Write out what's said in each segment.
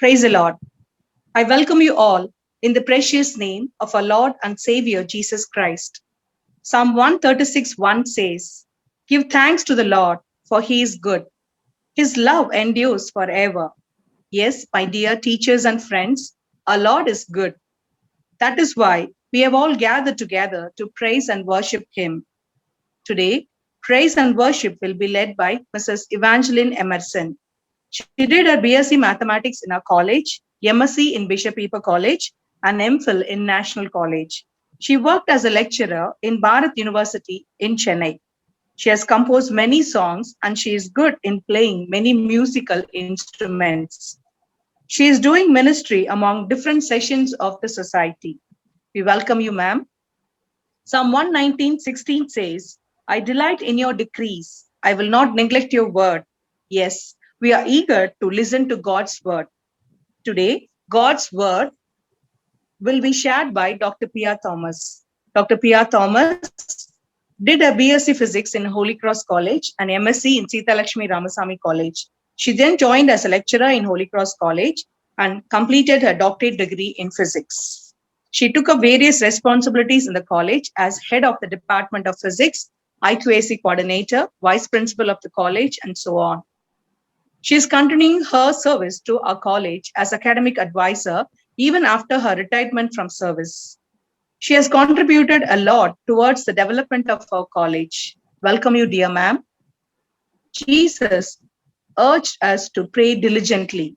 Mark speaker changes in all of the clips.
Speaker 1: Praise the Lord. I welcome you all in the precious name of our Lord and Savior Jesus Christ. Psalm 136 1 says, "Give thanks to the Lord, for he is good. His love endures forever." Yes, my dear teachers and friends, our Lord is good. That is why we have all gathered together to praise and worship him. Today, praise and worship will be led by Mrs. Evangeline Emerson. She did her BSc Mathematics in our college, MSc in Bishop Eber College, and MPhil in National College. She worked as a lecturer in Bharat University in Chennai. She has composed many songs and she is good in playing many musical instruments. She is doing ministry among different sessions of the society. We welcome you, ma'am. Psalm 119:16 says, "I delight in your decrees. I will not neglect your word." Yes, we are eager to listen to God's word. Today, God's word will be shared by Dr. Pia Thomas. Dr. Pia Thomas did a BSc Physics in Holy Cross College and MSc in Sita Lakshmi Ramasamy College. She then joined as a lecturer in Holy Cross College and completed her doctorate degree in physics. She took up various responsibilities in the college as head of the Department of Physics, IQAC coordinator, vice principal of the college, and so on. She is continuing her service to our college as academic advisor even after her retirement from service. She has contributed a lot towards the development of our college. Welcome you, dear ma'am. Jesus urged us to pray diligently.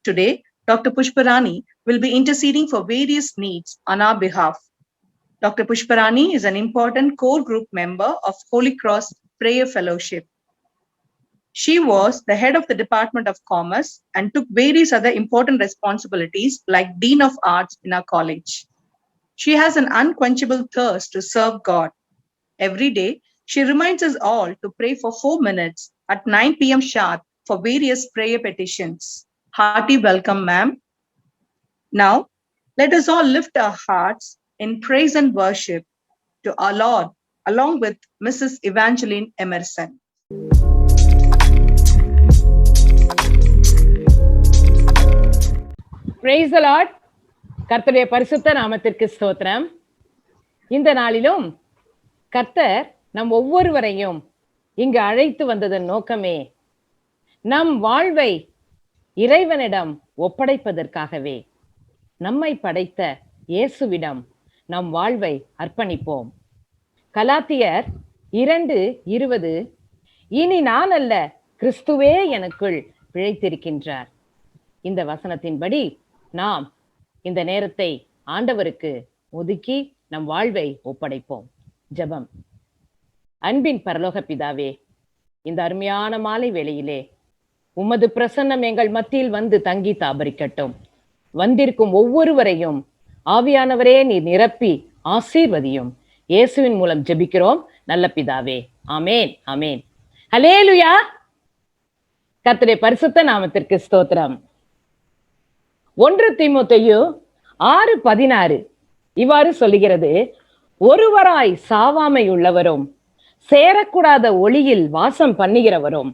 Speaker 1: Today, Dr. Pushparani will be interceding for various needs on our behalf. Dr. Pushparani is an important core group member of Holy Cross Prayer Fellowship. She was the head of the Department of Commerce and took various other important responsibilities like Dean of Arts in our college. She has an unquenchable thirst to serve God. Every day, she reminds us all to pray for 4 minutes at 9 p.m. sharp for various prayer petitions. Hearty welcome, ma'am. Now, let us all lift our hearts in praise and worship to our Lord along with Mrs. Evangeline Emerson.
Speaker 2: Price the Lord. கர்த்தருடைய பரிசுத்த நாமத்திற்கு ஸ்தோத்திரம். இந்த நாளிலும் கர்த்தர் நம் ஒவ்வொருவரையும் இங்கு அழைத்து வந்ததன் நோக்கமே நம் வாழ்வை இறைவனிடம் ஒப்படைப்பதற்காகவே. நம்மை படைத்த இயேசுவிடம் நம் வாழ்வை அர்ப்பணிப்போம். கலாத்தியர் 2:20, "இனி நான் அல்ல, கிறிஸ்துவே எனக்குள் பிழைத்திருக்கின்றார்." இந்த வசனத்தின்படி நாம் இந்த நேரத்தை ஆண்டவருக்கு ஒதுக்கி நம் வாழ்வை ஒப்படைப்போம். ஜெபம். அன்பின் பரலோக பிதாவே, இந்த அருமையான மாலை வேளையிலே உமது பிரசன்னம் எங்கள் மத்தியில் வந்து தங்கி தாபரிக்கட்டும். வந்திருக்கும் ஒவ்வொருவரையும் ஆவியானவரே நீர் நிரப்பி ஆசீர்வதியும். இயேசுவின் மூலம் ஜெபிக்கிறோம் நல்ல பிதாவே, ஆமேன் ஆமேன். ஹல்லேலூயா. கர்த்தருடைய பரிசுத்த நாமத்திற்கு ஸ்தோத்திரம். 1 தீமோத்தேயு 6:16 இவ்வாறு சொல்லுகிறது, "ஒருவராய் சாவாமை உள்ளவரும் சேரக்கூடாத ஒளியில் வாசம் பண்ணுகிறவரும்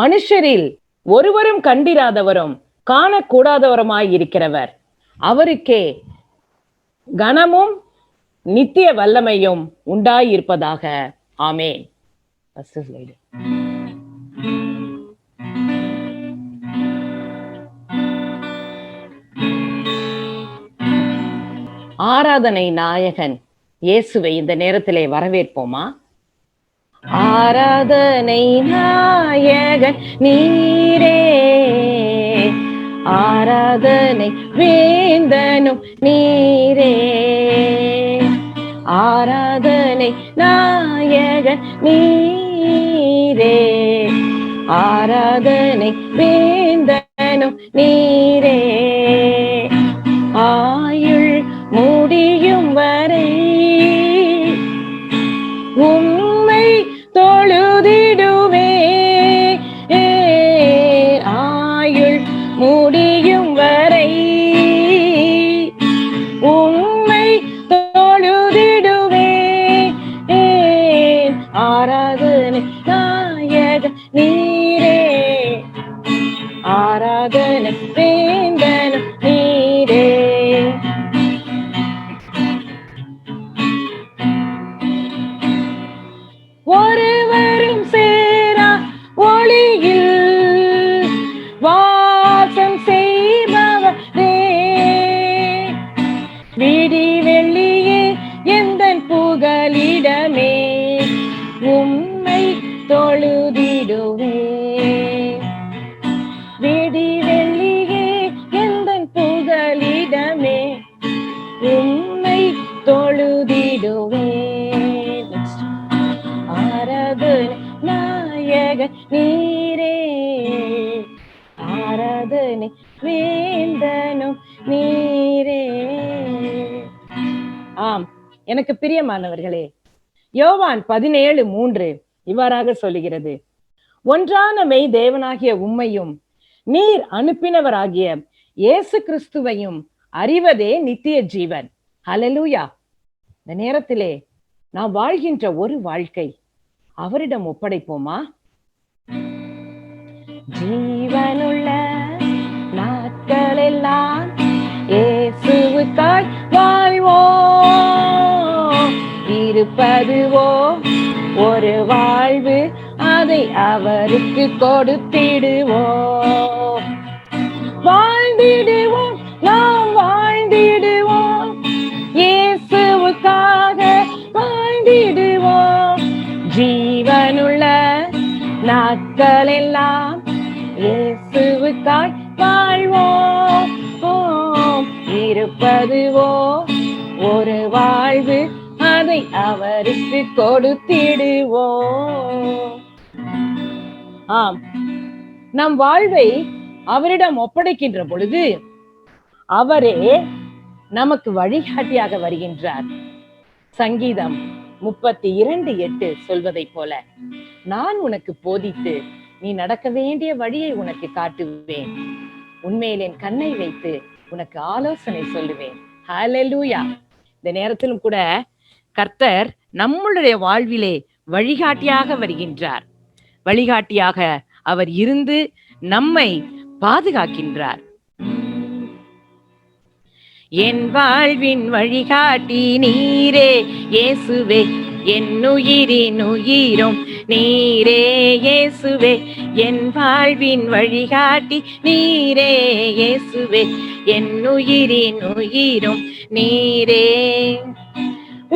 Speaker 2: மனுஷரில் ஒருவரும் கண்டிராதவரும் காணக்கூடாதவருமாய் இருக்கிறவர், அவருக்கே கனமும் நித்திய வல்லமையும் உண்டாயிருப்பதாக. ஆமேன்." ஆராதனை நாயகன் இயேசுவை இந்த நேரத்திலே வரவேற்போமா? ஆராதனை நாயகன் நீரே, ஆராதனை வேந்தனும் நீரே, ஆராதனை நாயகன் நீரே, ஆராதனை வேந்தனும் நீரே, ஆயுள் முடியும் வரை உம்மை தொழுதிடுவே, ஆயுள் முடியும் வரை உம்மை தொழுதிடுவே, ஆராதனை நாயக நீரே, ஆராதனை விடி வெள்ளியே எந்தன் புகலிடமே, உம்மை தொழுதிடுவே. விடி வெள்ளியே எந்தன் புகலிடமே, உம்மை தொழுதிடுவே. ஆராதனை நாயக நீரே, ஆராதனை வேந்தனும் நீரே. ஆம், எனக்கு பிரியமானவர்களே, யோவான் 17:3 இவ்வாறாக சொல்லுகிறது, ஒன்றான மெய் தேவனாகிய உம்மையும் நீர் அனுப்பினவராகிய இயேசு கிறிஸ்துவையும் அறிவதே நித்திய ஜீவன். ஹல்லேலூயா. இந்த நேரத்திலே நாம் வாழ்கின்ற ஒரு வாழ்க்கை அவரிடம் ஒப்படைப்போமா? ஜீவனுள்ள நாட்களெல்லாம் இயேசுவுக்காய் வாழ்வோம். இருப்பதுவோ ஒரு வாழ்வு, அதை அவருக்கு கொடுத்திடுவோம். வாழ்ந்திடுவோம், நாம் வாழ்ந்திடுவோம், இயேசுவுக்காக வாழ்ந்திடுவோம். ஜீவனுள்ள நாட்களெல்லாம் இயேசுவுக்காய் வாழ்வோம். இருப்பதுவோ ஒரு வாழ்வு, அதை அவருக்கு கொடுத்திடுவோம். ஆம், நம் வாழ்வை அவரிடம் ஒப்படைக்கின்ற பொழுது அவரே நமக்கு வழிகாட்டியாக வருகின்றார். சங்கீதம் 32:8 சொல்வதை போல, நான் உனக்கு போதித்து நீ நடக்க வேண்டிய வழியை உனக்கு காட்டுவேன், உன்மேல் என் கண்ணை வைத்து உனக்கு ஆலோசனை சொல்லுவேன். ஹல்லேலூயா. இந்த நேரத்திலும் கூட கர்த்தர் நம்மளுடைய வாழ்விலே வழிகாட்டியாக வருகின்றார். வழிகாட்டியாக அவர் இருந்து நம்மை பாதுகாக்கின்றார். என் வாழ்வின் வழிகாட்டி நீரே இயேசுவே, என் உயிரின் உயிரும் நீரே இயேசுவே. என் வாழ்வின் வழிகாட்டி நீரே இயேசுவே, என் உயிரின் உயிரும் நீரே.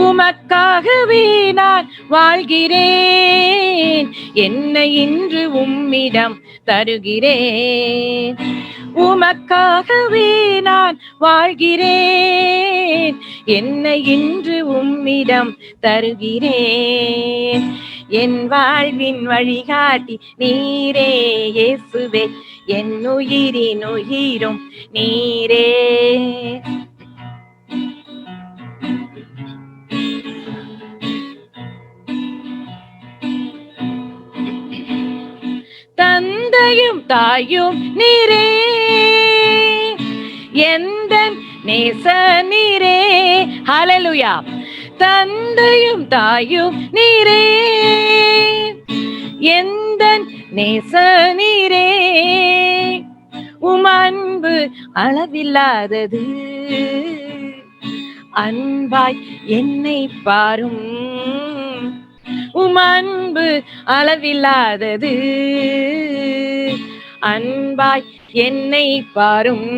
Speaker 2: உமக்காகவே நான் வாழ்கிறேன், என்னை இன்று உம்மிடம் தருகிறேன். உமக்காகவே நான் வாழ்கிறேன், என்னை இன்று உம்மிடம் தருகிறேன். என் வாழ்வின் வழிகாட்டி நீரே இயேசுவே, என் உயிரின் உயிரும் நீரே. தந்தையும் தாயும் நீரே, எந்தன் நேச நீரே. ஹல்லேலூயா. தந்தையும் தாயும் நீரே, எந்தன் நேச நீரே. உம் அன்பு அளவில்லாதது, அன்பாய் என்னை பாரும். உம் அன்பு அளவில்லாதது, அன்பாய் என்னை பாரும்.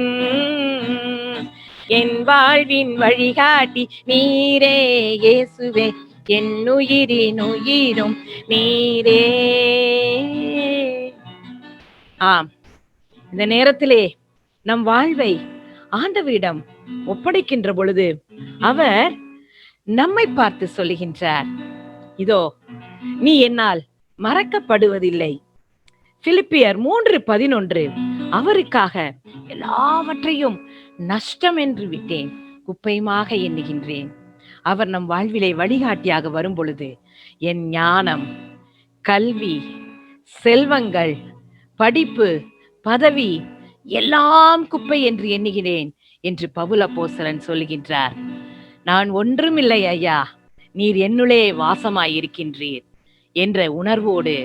Speaker 2: என் வாழ்வின் வழிகாட்டி நீரே இயேசுவே, என் உயிரின் உயிரும் நீரே. ஆம், இந்த நேரத்திலே நம் வாழ்வை ஆண்டவரிடம் ஒப்படைக்கின்ற பொழுது அவர் நம்மை பார்த்து சொல்லுகின்றார், இதோ நீ என்னால் மறக்கப்படுவதில்லை. பிலிப்பியர் 3:11, அவருக்காக எல்லாவற்றையும் நஷ்டம் என்று விட்டேன், குப்பையுமாக எண்ணுகின்றேன். அவர் நம் வாழ்விலே வழிகாட்டியாக வரும் பொழுது என் ஞானம், கல்வி, செல்வங்கள், படிப்பு, பதவி எல்லாம் குப்பை என்று எண்ணுகிறேன் என்று பவுல் அப்போஸ்தலன் சொல்லுகின்றார். நான் ஒன்றுமில்லை ஐயா, நீர் என்னுள்ளே வாசமாயிருக்கின்றீர் என்ற உணர்வோடு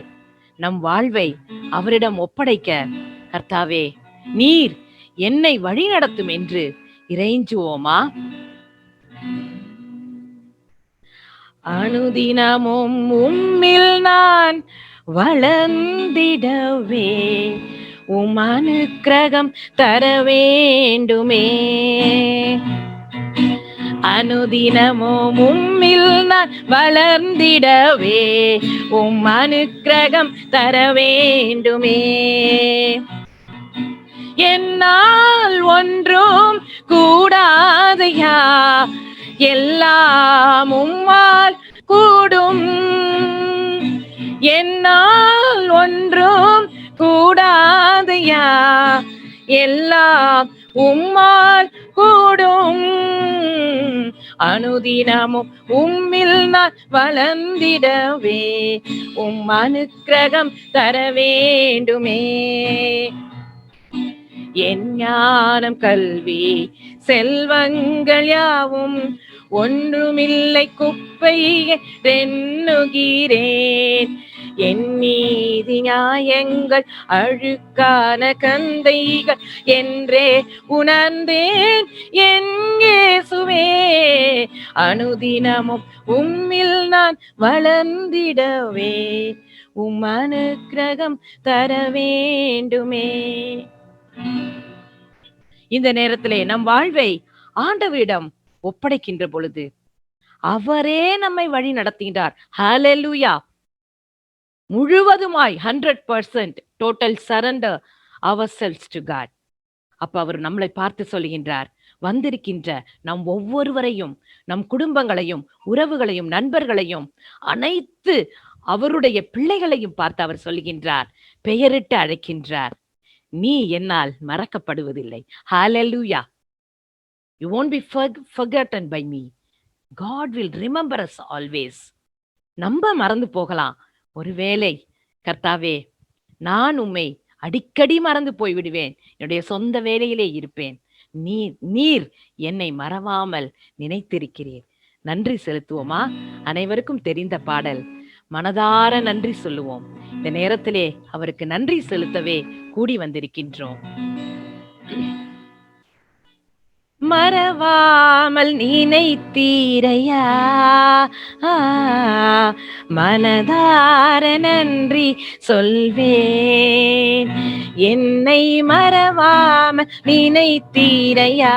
Speaker 2: நம் வாழ்வை அவரிடம் ஒப்படைக்க, கர்த்தாவே நீர் என்னை வழி நடத்தும் என்று இறைஞ்சுவோமா? அனுதினமும் உம்மில் நான் வளர்ந்திடவே உம் அனுக்கிரகம் தர வேண்டுமே. அனுதினமும் உம்மில் நான் வளர்ந்திடவே அனுக்கிரகம் தர வேண்டுமே. என்னால் ஒன்றும் கூடாதையா, எல்லாம் உம்மால் கூடும். என்னால் ஒன்றும் கூடாதையா, எல்லாம் உம்மால் கூடும். அனுதினமும் உம்மில் நான் வளர்ந்திடவே அனுக்கிரகம் தர வேண்டுமே. என் ஞானம் கல்வி செல்வங்கள் யாவும் ஒன்றுமில்லை குப்பை எண்ணுகிறேன். என் நீதி நியாயங்கள் அழுக்கான கந்தைகள் என்றே உணர்ந்தேன் என் இயேசுவே. அனுதினமும் உம்மில் நான் வளர்ந்திடவே அனுக்கிரகம் தர வேண்டுமே. இந்த நேரத்திலே நம் வாழ்வை ஆண்டவரிடம் ஒப்படைக்கின்ற பொழுது அவரே நம்மை வழி நடத்துகின்றார். ஹல்லேலூயா. முழுவதுமாய் 100% total surrender ourselves to God. அப்ப அவர் நம்மளை பார்த்து சொல்லுகின்றார், வந்திருக்கின்ற நம் ஒவ்வொருவரையும், நம் குடும்பங்களையும், உறவுகளையும், நண்பர்களையும், அனைத்து அவருடைய பிள்ளைகளையும் பார்த்து அவர் சொல்லுகின்றார், பெயரிட்டு அழைக்கின்றார், நீ என்னால் மறக்கப்படுவதில்லை. ஹல்லேலூயா. You won't be forgotten by me. God will remember us always. நம்ம மறந்து போகலாம். ஒருவேளை கர்த்தாவே, நான் உம்மை அடிக்கடி மறந்து போய்விடுவேன், என்னுடைய சொந்த வேலையிலே இருப்பேன், நீர் என்னை மறவாமல் நினைத்திருக்கிறீர். நன்றி செலுத்துவோமா? அனைவருக்கும் தெரிந்த பாடல், மனதார நன்றி சொல்லுவோம். இந்த நேரத்திலே அவருக்கு நன்றி செலுத்தவே கூடி வந்திருக்கின்றோம். மறவாமல் நினைத்தீரையா, மனதார நன்றி சொல்வேன். என்னை மறவாமல் நினைத்தீரையா,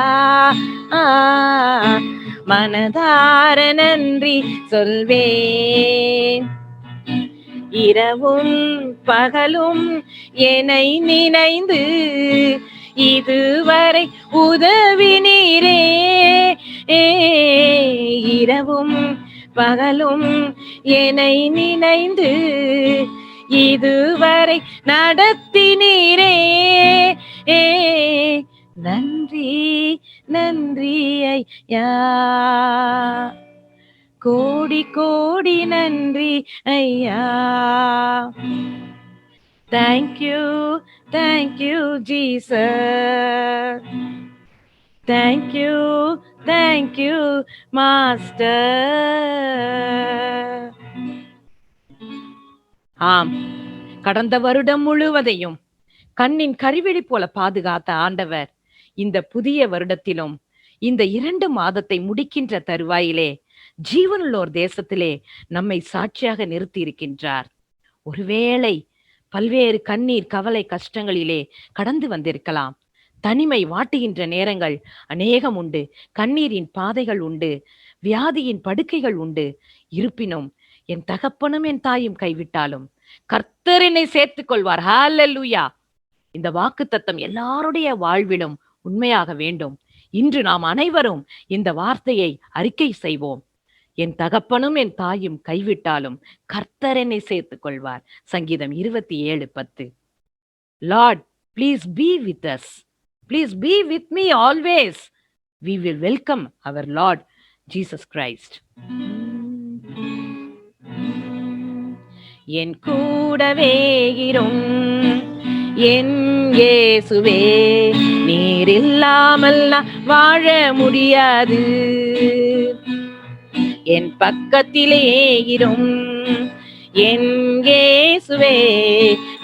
Speaker 2: மனதார நன்றி சொல்வேன். இரவும் பகலும் என்னை நினைந்து இதுவரை உதவினீரே. இரவும் பகலும் என்னை நினைந்து இதுவரை நடத்தினீரே. நன்றி நன்றி ஐயா, கோடி கோடி நன்றி ஐயா. Thank you Jesus. Thank you Master. ஆம், கடந்த வருடம் முழுவதையும் கண்ணின் கருவிழி போல பாதுகாத்த ஆண்டவர் இந்த புதிய வருடத்திலும் இந்த 2 மாதத்தை முடிக்கின்ற தருவாயிலே ஜீவனுள்ளோர் தேசத்திலே நம்மை சாட்சியாக நிறுத்தி இருக்கின்றார். ஒருவேளை பல்வேறு கண்ணீர், கவலை, கஷ்டங்களிலே கடந்து வந்திருக்கலாம். தனிமை வாட்டுகின்ற நேரங்கள் அநேகம் உண்டு. கண்ணீரின் பாதைகள் உண்டு. வியாதியின் படுக்கைகள் உண்டு. இருப்பினும் என் தகப்பனும் என் தாயும் கைவிட்டாலும் கர்த்தர் என்னை சேர்த்துக் கொள்வார். ஹல்லேலூயா. இந்த வாக்குத்தத்தம் எல்லாருடைய வாழ்விலும் உண்மையாக வேண்டும். இன்று நாம் அனைவரும் இந்த வார்த்தையை அறிக்கை செய்வோம். என் தகப்பனும் என் தாயும் கைவிட்டாலும் கர்த்தர் என்னை சேர்த்துக் கொள்வார். சங்கீதம் 27:10. Lord, please be with us. Please be with me always. We will welcome our Lord Jesus Christ. என் கூடவே இரும் என் இயேசுவே, நீர் இல்லாமல் நான் வாழ முடியாது. என் பக்கத்திலே இரும் என் இயேசுவே,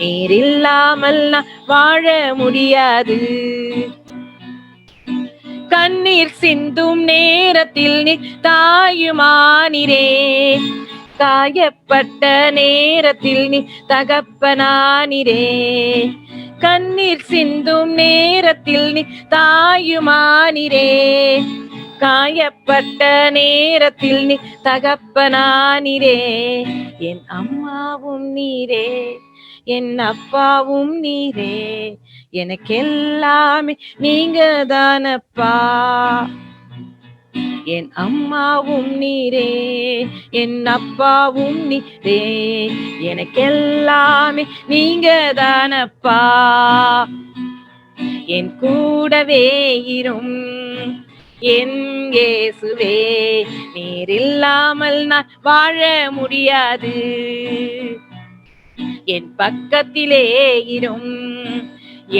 Speaker 2: நீர் இல்லாமல் நான் வாழ முடியாது. கண்ணீர் சிந்தும் நேரத்தில் நீ தாயுமானிரே, காயப்பட்ட நேரத்தில் நீ தகப்பனானிரே. கண்ணீர் சிந்தும் நேரத்தில் நீ தாயுமானிரே, காயப்பட்ட நேரத்தில் நீ தகப்பனானீரே. என் அம்மாவும் நீரே, என் அப்பாவும் நீரே, எனக்கெல்லாமே நீங்க தானப்பா. என் அம்மாவும் நீரே, என் அப்பாவும் நீரே, எனக்கெல்லாமே நீங்க தானப்பா. என் கூடவே இரும் என் இயேசுவே, நீர் இல்லாமல் நான் வாழ முடியாது. என் பக்கத்திலே இரும்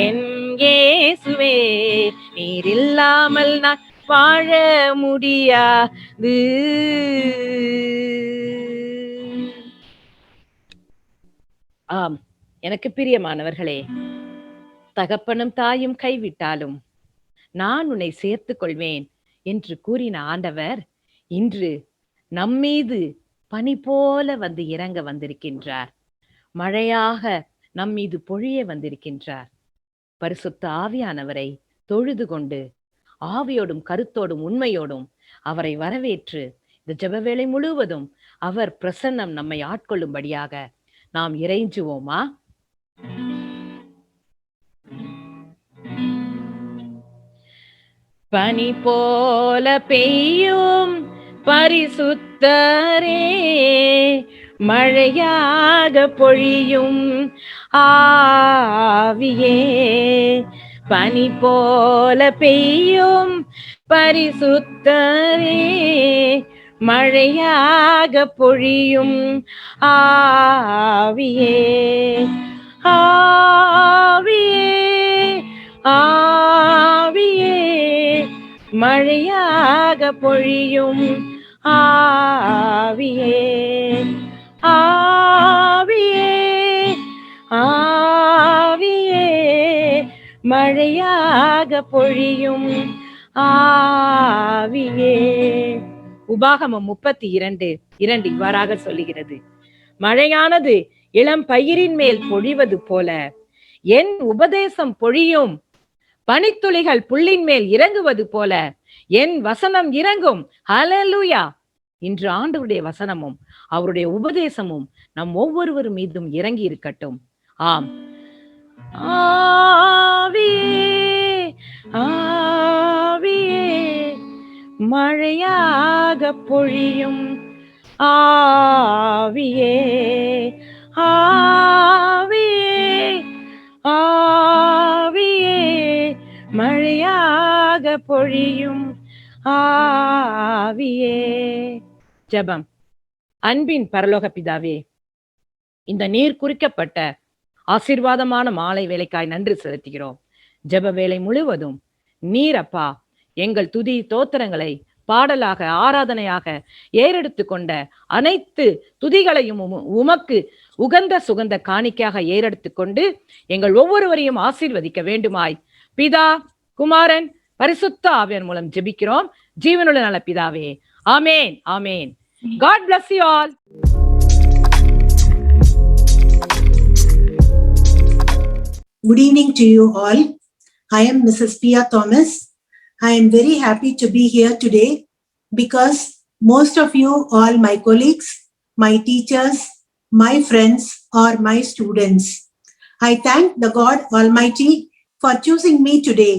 Speaker 2: என் இயேசுவே, நீர் இல்லாமல் நான் வாழ முடியாது. ஆம், எனக்கு பிரியமானவர்களே, தகப்பனும் தாயும் கைவிட்டாலும் நான் உன்னை சேர்த்துக் கொள்வேன் என்று கூறின ஆண்டவர் இன்று நம்மீது பனி போல வந்து இறங்க வந்திருக்கின்றார். மழையாக நம்மீது பொழிய வந்திருக்கின்றார். பரிசுத்த ஆவியானவரை தொழுது கொண்டு ஆவியோடும் கருத்தோடும் உண்மையோடும் அவரை வரவேற்று இந்த ஜெப வேளை முழுவதும் அவர் பிரசன்னம் நம்மை ஆட்கொள்ளும்படியாக நாம் இறைஞ்சுவோமா? பனி போல பெய்யும் பரிசுத்தரே, மழையாக பொழியும் ஆவியே. பனி போல பெய்யும் பரிசுத்தரே, மழையாக பொழியும் ஆவியே. ஆவியே, ஆவியே, மழையாக பொழியும் ஆவியே. ஆவியே, ஆவியே, மழையாக பொழியும் ஆவியே. உபாகமம் 32:2 இவ்வாறாக சொல்லுகிறது, மழையானது இளம் பயிரின் மேல் பொழிவது போல என் உபதேசம் பொழியும், பனித்துளிகள் புல்லின் மேல் இறங்குவது போல என் வசனம் இறங்கும். ஹல்லேலூயா! இன்று ஆண்டவருடைய வசனமும் அவருடைய உபதேசமும் நம் ஒவ்வொருவர் மீதும் இறங்கி இருக்கட்டும். ஆம், ஆவியே, ஆவியே, மழையாக பொழியும் ஆவியே. ஆவியே, ஆவியே, மழையாக பொழியும் ஆவியே. ஜெபம். அன்பின் பரலோக பிதாவே, இந்த நீர் குறிக்கப்பட்ட ஆசீர்வாதமான மாலை வேலைக்காய் நன்றி செலுத்துகிறோம். ஜெப வேலை முழுவதும் நீர் அப்பா எங்கள் துதி தோத்திரங்களை பாடலாக ஆராதனையாக ஏறெடுத்து கொண்ட அனைத்து துதிகளையும் உமக்கு உகந்த சுகந்த காணிக்கையாக ஏறெடுத்து கொண்டு எங்கள் ஒவ்வொருவரையும் ஆசீர்வதிக்க வேண்டுமாய் பிதா, குமாரன், பரிசுத்த ஆவியார் மூலம் ஜெபிக்கிறோம் ஜீவனுள்ள நல்ல பிதாவே. ஆமேன், ஆமேன். God bless you all.
Speaker 3: Good evening to you all. I am Mrs. Pia Thomas. I am very happy to be here today because most of you, all my colleagues, my teachers, my friends are my students. I thank the God Almighty for choosing me today,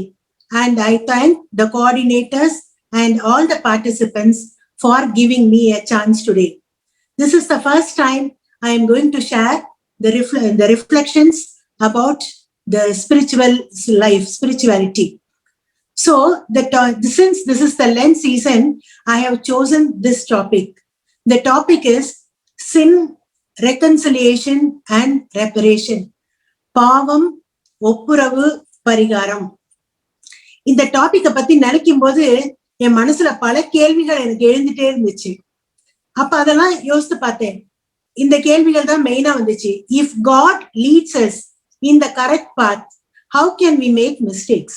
Speaker 3: and I thank the coordinators and all the participants for giving me a chance today. This is the first time I am going to share the reflections about the spiritual life, spirituality. So, since this is the Lent season, I have chosen this topic. The topic is sin, reconciliation and reparation. பாவம், ஒப்புரவு, பரிகாரம். இந்த டாபிக்கை பத்தி நினைக்கும் போது என் மனசுல பல கேள்விகள் எனக்கு எழுந்துட்டே இருந்துச்சு. அப்ப அதெல்லாம் யோசித்து பார்த்தேன். இந்த கேள்விகள் தான் மெயினா வந்துச்சு. If God leads us in the correct path, how can we make mistakes?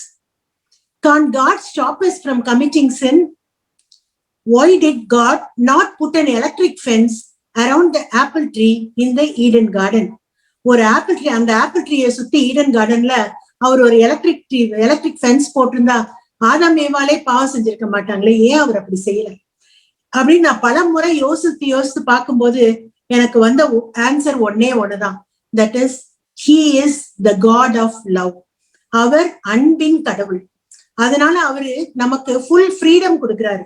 Speaker 3: Can God stop us from committing sin? Why did God not put an electric fence around the apple tree in the Eden garden? ஒரு apple tree, அந்த apple ட்ரீயை சுத்தி Eden கார்டன்ல அவர் ஒரு electric fence போட்டிருந்தா ஆதாம் ஏவாளே பாவம் செஞ்சிருக்க மாட்டாங்களே, ஏன் அவர் அப்படி செய்யல அப்படின்னு நான் பல முறை யோசித்து பார்க்கும்போது எனக்கு வந்த ஆன்சர் ஒண்ணுதான். That is he is the God of love. அவர் அன்பின் கடவுள். அதனால அவரு நமக்கு ஃபுல் ஃப்ரீடம் கொடுக்கிறாரு.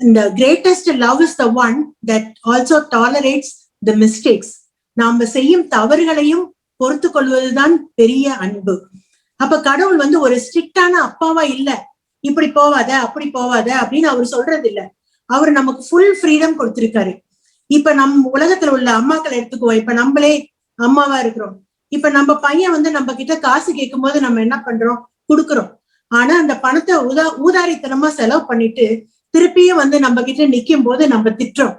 Speaker 3: The greatest love is the one that also tolerates the mistakes. நாம செய்யும் தவறுகளையும் பொறுத்து கொள்வதுதான் பெரிய அன்பு. அப்ப கடவுள் வந்து ஒரு ஸ்ட்ரிக்டான அப்பாவா இல்ல, இப்படி போவாத அப்படி போவாத அப்படின்னு அவர் சொல்றது இல்ல. அவர் நமக்கு ஃபுல் ஃப்ரீடம் கொடுத்திருக்காரு. இப்ப நம்ம உலகத்துல உள்ள அம்மாக்களை எடுத்துக்குவோம். இப்ப நம்மளே அம்மாவா இருக்கிறோம். இப்ப நம்ம பையன் வந்து நம்ம கிட்ட காசு கேட்கும் போது நம்ம என்ன பண்றோம், கொடுக்குறோம். ஆனா அந்த பணத்தை ஊதாரித்தனமா செலவு பண்ணிட்டு திருப்பியும் வந்து நம்ம கிட்ட நிக்கும் போது நம்ம திட்டுறோம்.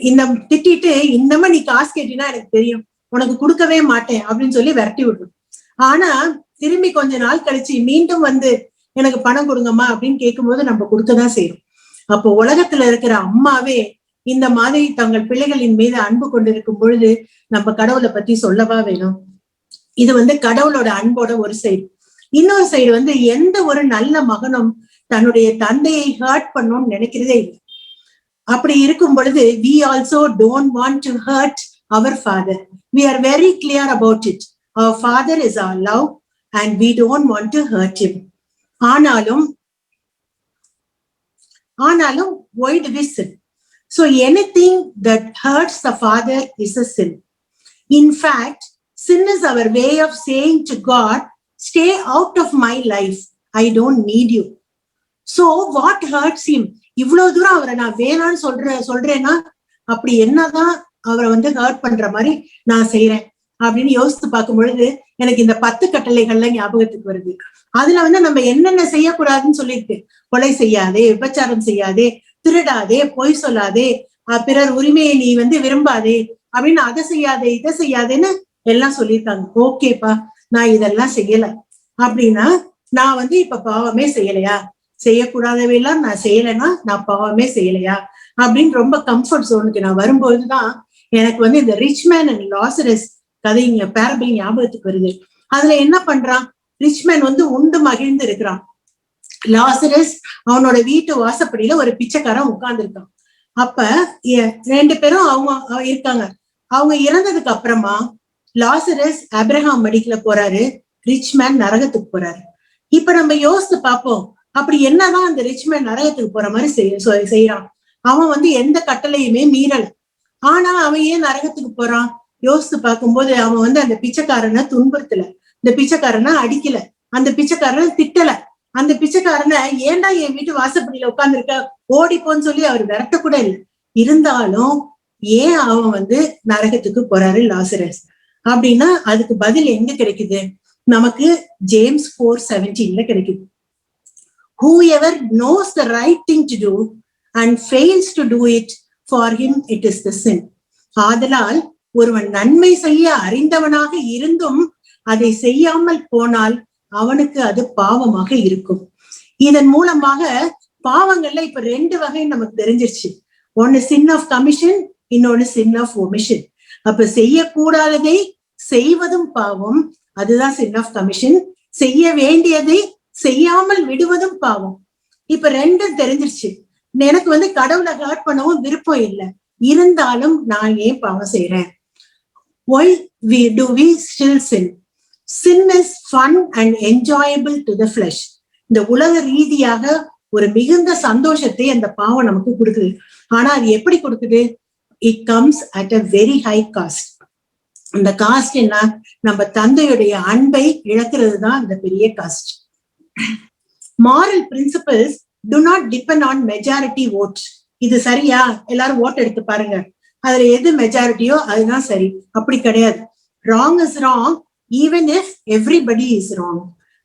Speaker 3: இந்த திட்டிட்டு இன்னமா நீ காசு கேட்டீங்கன்னா எனக்கு தெரியும், உனக்கு கொடுக்கவே மாட்டேன் அப்படின்னு சொல்லி விரட்டி விடுறோம். ஆனா திரும்பி கொஞ்ச நாள் கழிச்சு மீண்டும் வந்து எனக்கு பணம் கொடுங்கம்மா அப்படின்னு கேட்கும்போது நம்ம கொடுக்கதான் செய்யறோம். அப்போ உலகத்துல இருக்கிற அம்மாவே இந்த மாதிரி தங்கள் பிள்ளைகளின் மீது அன்பு கொண்டிருக்கும் பொழுது நம்ம கடவுளை பத்தி சொல்லவா வேணும்? இது வந்து கடவுளோட அன்போட ஒரு சைடு. இன்னொரு சைடு வந்து எந்த ஒரு நல்ல மகனும் தன்னுடைய தந்தையை ஹர்ட் பண்ணணும்னு நினைக்கிறதே இல்லை. அப்படி இருக்கும் பொழுது we also don't want to hurt our father. We are very clear about it. Our father is our love and we don't want to hurt him. ஆனாலும் why do we sin? So anything that hurts the father is a sin. In fact, sin is our way of saying to God, stay out of my life. I don't need you. So what hurts him? இவ்வளவு தூரம் அவரை நான் வேணான்னு சொல்றேன்னா அப்படி என்னதான் அவரை வந்து ஹர்ட் பண்ற மாதிரி நான் செய்யறேன் அப்படின்னு யோசித்து பார்க்கும் பொழுது எனக்கு இந்த 10 கட்டளைகள்ல ஞாபகத்துக்கு வருது. அதுல வந்து நம்ம என்னென்ன செய்யக்கூடாதுன்னு சொல்லியிருக்கு. கொலை செய்யாதே, விபச்சாரம் செய்யாதே, திருடாதே, பொய் சொல்லாதே, பிறர் உரிமையை நீ வந்து விரும்பாதே அப்படின்னு அதை செய்யாதே இதை செய்யாதேன்னு எல்லாம் சொல்லியிருக்காங்க. ஓகேப்பா, நான் இதெல்லாம் செய்யல அப்படின்னா நான் வந்து இப்ப பாவமே செய்யலையா? செய்யக்கூடாதவையெல்லாம் நான் செய்யலைன்னா நான் பாவமே செய்யலையா அப்படின்னு ரொம்ப கம்ஃபர்ட் ஜோனுக்கு நான் வரும்போதுதான் எனக்கு வந்து இந்த ரிச் மேன் அண்ட் லாசரஸ் கதை இங்க பேரபிள் ஞாபகத்துக்கு வருது. அதுல என்ன பண்றான்? ரிச் மேன் வந்து உண்டு மகிழ்ந்து இருக்கிறான். லாசரஸ் அவனோட வீட்டு வாசப்படியில ஒரு பிச்சைக்காரன் உட்கார்ந்து இருக்கான். அப்ப 2 பேரும் அவங்க இருக்காங்க. அவங்க இறந்ததுக்கு அப்புறமா லாசரஸ் அப்ரஹாம் மடிக்கல போறாரு, ரிச் மேன் நரகத்துக்கு போறாரு. இப்ப நம்ம யோசித்து பார்ப்போம், அப்படி என்னதான் அந்த ரிச் மேன் நரகத்துக்கு போற மாதிரி செய்யறான்? அவன் வந்து எந்த கட்டளையுமே மீறல. ஆனா அவன் ஏன் நரகத்துக்கு போறான்? யோசித்து பார்க்கும்போது அவன் வந்து அந்த பிச்சைக்காரனை துன்புறுத்தல, இந்த பிச்சைக்காரனை அடிக்கல, அந்த பிச்சைக்காரனை திட்டல, அந்த பிச்சைக்காரனை ஏன்டா என் வீட்டு வாசப்படியில உட்கார்ந்து இருக்க ஓடிப்போன்னு சொல்லி அவர் விரட்ட கூட இல்லை. இருந்தாலும் ஏன் அவன் வந்து நரகத்துக்கு போறாரு லாசரஸ் அப்படின்னா அதுக்கு பதில் எங்க கிடைக்குது? நமக்கு ஜேம்ஸ் 4:17 கிடைக்குது. Whoever knows the right thing to do and fails to do it, for him it is the sin. ஆதலால் ஒருவன் நன்மை செய்ய அறிந்தவனாக இருந்தும் அதை செய்யாமல் போனால் அவனுக்கு அது பாவமாக இருக்கும். இதன் மூலமாக பாவங்கள்ல இப்ப 2 வகை நமக்கு தெரிஞ்சிருச்சு. ஒன்னு sin of commission, இன்னொன்னு sin of omission. அப்ப செய்யக்கூடாததை செய்வதும் பாவம், அதுதான் sin of commission. செய்ய வேண்டியதை செய்யாமல் விடுவதும் பாவம். இப்ப 2 தெரிஞ்சிருச்சு. எனக்கு வந்து கடவுளை ஹர்ட் பண்ணவும் விருப்பம் இல்லை, இருந்தாலும் நான் ஏன் பாவம் செய்யறேன்? Why do we still sin? Sin is fun and enjoyable to the flesh. இந்த உலக ரீதியாக ஒரு மிகுந்த சந்தோஷத்தை அந்த பாவம் நமக்கு கொடுக்குது. ஆனா அது எப்படி கொடுக்குது? It comes at a very high cost. அந்த காஸ்ட் என்ன? நம்ம தந்தையுடைய அன்பை இழக்கிறது தான் அந்த பெரிய cost. Moral principles do not depend on majority vote. இது சரியா? எல்லாரும் ஓட் எடுத்து பாருங்க, அதுல எது மெஜாரிட்டியோ அதுதான் சரி. அப்படி கிடையாது. Wrong is wrong even if everybody is wrong.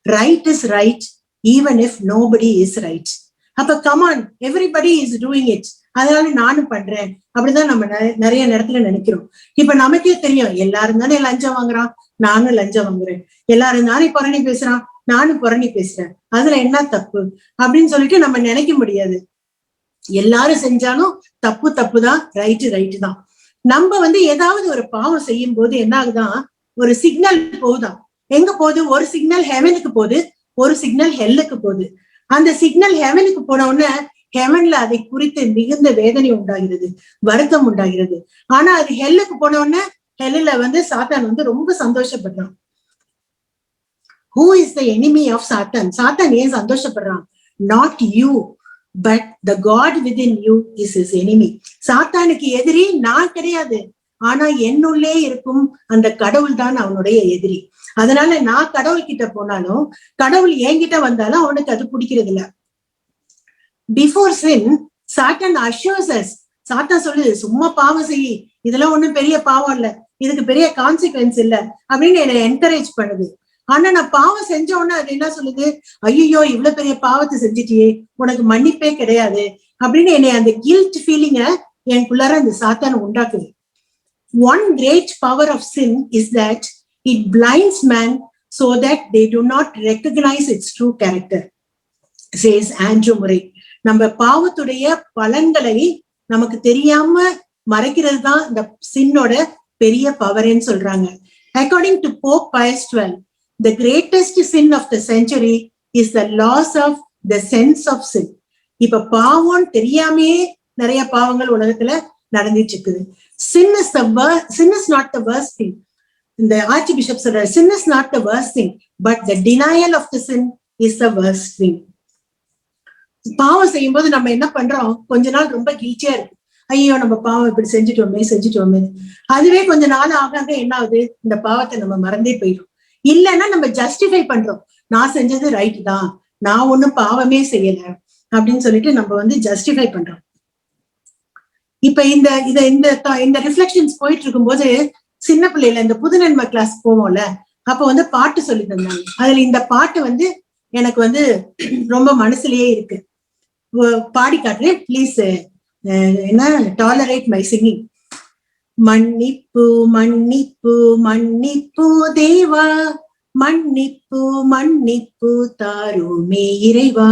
Speaker 3: Right is right even if nobody is right. அப்ப come on, everybody is doing it, அதனால நானும் பண்றேன் அப்படிதான் நம்ம நிறைய நேரத்துல நினைக்கிறோம். இப்ப நமக்கே தெரியும், எல்லாரும் தானே லஞ்சம் வாங்குறான், நானும் லஞ்சம் வாங்குறேன். எல்லாரும் தானே புரணி பேசுறான், நானும் புரணி பேசுறேன், அதுல என்ன தப்பு அப்படின்னு சொல்லிட்டு நம்ம நினைக்க முடியாது. எல்லாரும் செஞ்சாலும் தப்பு தான், ரைட்டு தான். நம்ம வந்து ஏதாவது ஒரு பாவம் செய்யும் போது என்ன ஆகுதான், ஒரு சிக்னல் போகுதான். எங்க போகுது? ஒரு சிக்னல் ஹெவனுக்கு போகுது, ஒரு சிக்னல் ஹெல்லுக்கு போகுது. அந்த சிக்னல் ஹெவனுக்கு போன உடனே ஹெவன்ல அதை குறித்து மிகுந்த வேதனை உண்டாகிறது, வருத்தம் உண்டாகிறது. ஆனா அது ஹெல்லுக்கு போன உடனே ஹெல்லுல வந்து சாத்தான் வந்து ரொம்ப சந்தோஷப்படுறான். Who is the enemy of Satan? சாத்தான் ஏன் சந்தோஷப்படுறான்? Not you, but the God within you is his enemy. சாத்தானுக்கு எதிரி நான் கிடையாது, ஆனா என்னுள்ளே இருக்கும் அந்த கடவுள் தான் அவனுடைய எதிரி. அதனால நான் கடவுள் கிட்ட போனாலும் கடவுள் என்கிட்ட வந்தாலும் அவனுக்கு அது பிடிக்கிறது இல்ல. பிஃபோர் சின் சாத்தான் assures us. சாத்தான் சொல்லுது, சும்மா பாவம் செய்யி, இதெல்லாம் ஒண்ணும் பெரிய பாவம் இல்ல, இதுக்கு பெரிய கான்சிக்வன்ஸ் இல்ல அப்படின்னு என்னை என்கரேஜ் பண்ணுது. ஆனா நான் பாவம் செஞ்ச உடனே அது என்ன சொல்லுது, ஐயோ இவ்வளவு பெரிய பாவத்தை செஞ்சிட்டியே, உனக்கு மன்னிப்பே கிடையாது அப்படின்னு என்னை அந்த கில்ட் ஃபீலிங்க எனக்குள்ளார அந்த சாத்தான் உண்டாக்குது. One great power of sin is that it blinds man so that they do not recognize its true character, says Andrew Murray. நம்ம பாவத்துடைய பலன்களை நமக்கு தெரியாம மறைக்கிறது தான் இந்த சின்னோட பெரிய பவர்ன்னு சொல்றாங்க. According to Pope Pius XII, the greatest sin of the century is the loss of the sense of sin. இப்ப பாவம் தெரியாமே நிறைய பாவங்கள் உலகத்துல நடந்துட்டு இருக்குது. Sin is not the worst thing. இந்த ஆர்ச் பிஷப் சொல்றாரு, sin is not the worst thing, but the denial of the sin is the worst thing. பாவம் செய்யும் போது நம்ம என்ன பண்றோம், கொஞ்ச நாள் ரொம்ப கில்ட்டியா இருக்கு, ஐயோ நம்ம பாவம் இப்படி செஞ்சுட்டோமே. அதுவே கொஞ்ச நாள் ஆக என்ன ஆகுது, இந்த பாவத்தை நம்ம மறந்தே போயிடும். இல்லைன்னா நம்ம ஜஸ்டிஃபை பண்றோம், நான் செஞ்சது ரைட் தான், நான் ஒண்ணும் பாவமே செய்யல அப்படின்னு சொல்லிட்டு நம்ம வந்து ஜஸ்டிஃபை பண்றோம். இப்ப இந்த ரிஃப்ளெக்ஷன்ஸ் போயிட்டு இருக்கும்போது சின்ன பிள்ளைல இந்த புதுநன்மை கிளாஸ் போவோம்ல, அப்ப வந்து பாட்டு சொல்லி தந்தாங்க. அதுல இந்த பாட்டு வந்து எனக்கு வந்து ரொம்ப மனசுலயே இருக்கு. பாடி காட்டுறேன் ப்ளீஸ், என்ன டாலரேட் மை சிங்கிங். மன்னிப்பு மன்னிப்பு மன்னிப்பு தேவா, மன்னிப்பு மன்னிப்பு தாருமே இறைவா,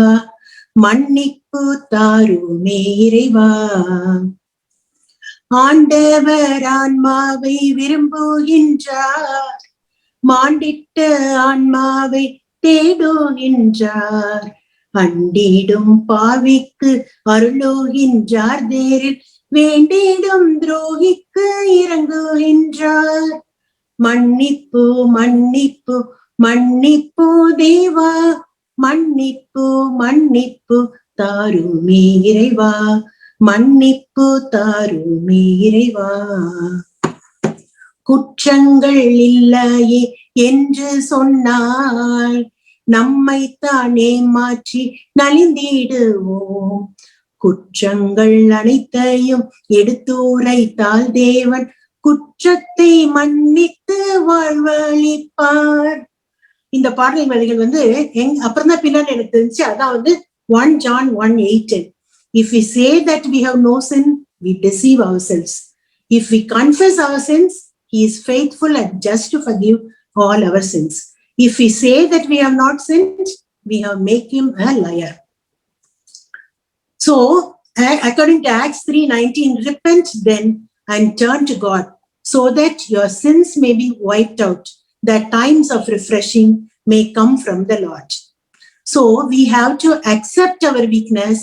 Speaker 3: மன்னிப்பு தாருமே இறைவா. ஆண்டவர் ஆன்மாவை விரும்புகின்றார், மாண்டிட்ட ஆன்மாவை தேடுகின்றார், அண்டிடும் பாவிக்கு அருளுகின்றார், தேரில் வேண்டிடும் துரோகிக்கு இறங்குகின்றார். மன்னிப்பு மன்னிப்பு மன்னிப்பு தேவா, மன்னிப்பு மன்னிப்பு தாருமே இறைவா, மன்னிப்பு தாருமே இறைவா. குற்றங்கள் இல்லையே என்று சொன்னால் நம்மைத்தானே மாற்றி நலிந்திடுவோம். குற்றங்கள் அனைத்தையும் எடுத்துரைத்தால் தேவன் குற்றத்தை மன்னித்து வாழ்வளிப்பார். இந்த பாடல் வரிகள் வந்து அப்புறம் தான் பின்னாடி எனக்கு தெரிஞ்சு, அதான் வந்து 1 John 1:8. If we say that we have no sin, we deceive ourselves. If we confess our sins, he is faithful and just to forgive all our sins. If we say that we have not sinned, we have made him a liar. So, according to Acts 3:19, repent then and turn to God so that your sins may be wiped out, that times of refreshing may come from the Lord. So, we have to accept our weakness,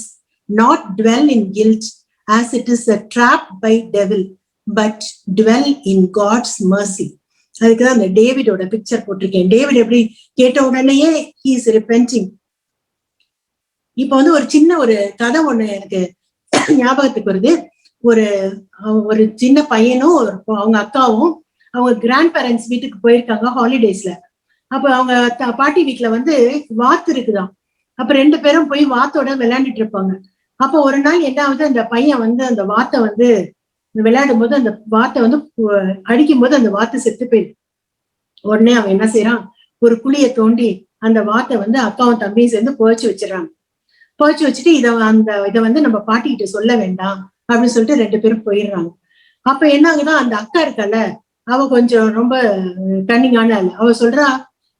Speaker 3: not dwell in guilt as it is a trap by devil, but dwell in God's mercy. அதுக்குதான் அந்த டேவிடோட picture போட்டிருக்கேன். David எப்படி கேட்ட உடனேயே he is repenting. இப்ப வந்து ஒரு சின்ன ஒரு கதை ஒண்ணு எனக்கு ஞாபகத்துக்கு வருது. ஒரு சின்ன பையனும் அவங்க அக்காவும் அவங்க கிராண்ட் பேரண்ட்ஸ் வீட்டுக்கு போயிருக்காங்க ஹாலிடேஸ்ல. அப்ப அவங்க பாட்டி வீட்டுல வந்து வாத்து இருக்குதான். அப்ப 2 பேரும் போய் வாத்தோட விளையாண்டுட்டு இருப்பாங்க. அப்ப ஒரு நாள் என்ன ஆகுது, அந்த பையன் வந்து அந்த வாத்தை வந்து விளையாடும் போது அந்த வாத்தை வந்து அடிக்கும் போது அந்த வாத்து செத்து போயிடுது. உடனே அவன் என்ன செய்யறான், ஒரு குழியை தோண்டி அந்த வாத்தை வந்து அக்காவும் தம்பியும் சேர்ந்து புதைச்சு வச்சிடறாங்க. புதைச்சு வச்சுட்டு இதை வந்து நம்ம பாட்டிக்கிட்ட சொல்ல வேண்டாம் அப்படின்னு சொல்லிட்டு 2 பேரும் போயிடுறாங்க. அப்ப என்ன ஆகுதா, அந்த அக்கா இருக்கல, அவ கொஞ்சம் ரொம்ப கன்னிங்கான ஆள். அவ சொல்றா,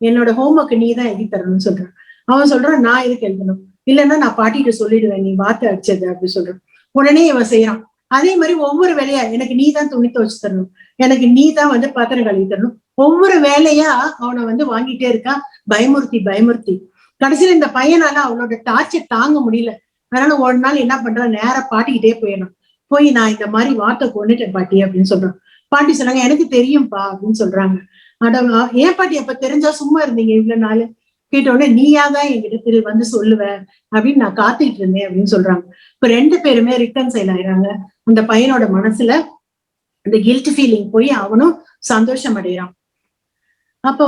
Speaker 3: என்னோட ஹோம்ஒர்க் நீ தான் எழுதி தரணும்னு சொல்றான். அவன் சொல்றான், நான் எதுக்கு எழுதணும், இல்லைன்னா நான் பாட்டிகிட்ட சொல்லிடுவேன் நீ வாத்தை அடிச்சது அப்படின்னு சொல்றான். உடனே இவன் செய்யறான். அதே மாதிரி ஒவ்வொரு வேலையா, எனக்கு நீ தான் துணி துவைச்சு தரணும், எனக்கு நீ தான் வந்து பாத்திரம் கழுவி தரணும், ஒவ்வொரு வேலையா அவனை வந்து வாங்கிட்டே இருக்கான், பயமுறுத்தி. கடைசியில இந்த பையனால அவளோட டார்ச்சர் தாங்க முடியல. அதனால ஒரு நாள் என்ன பண்றான், நேரா பாட்டிக்கிட்டே போயிடணும். போய் நான் இந்த மாதிரி வார்த்தை கொண்டுட்டேன் பாட்டி அப்படின்னு சொல்றான். பாட்டி சொன்னாங்க, எனக்கு தெரியும்பா அப்படின்னு சொல்றாங்க. ஏன் பாட்டி அப்ப தெரிஞ்சா சும்மா இருந்தீங்க இவ்வளவு நாள்? கேட்ட உடனே நீயாதான் என்கிட்ட வந்து சொல்லுவ அப்படின்னு நான் காத்துக்கிட்டு இருந்தேன் அப்படின்னு சொல்றாங்க. இப்ப 2 பேருமே ரிகன்சைல் ஆயிடுறாங்க. அந்த பையனோட மனசுல அந்த கில்ட் ஃபீலிங் போய் அவனும் சந்தோஷம் அடைகிறான். அப்ப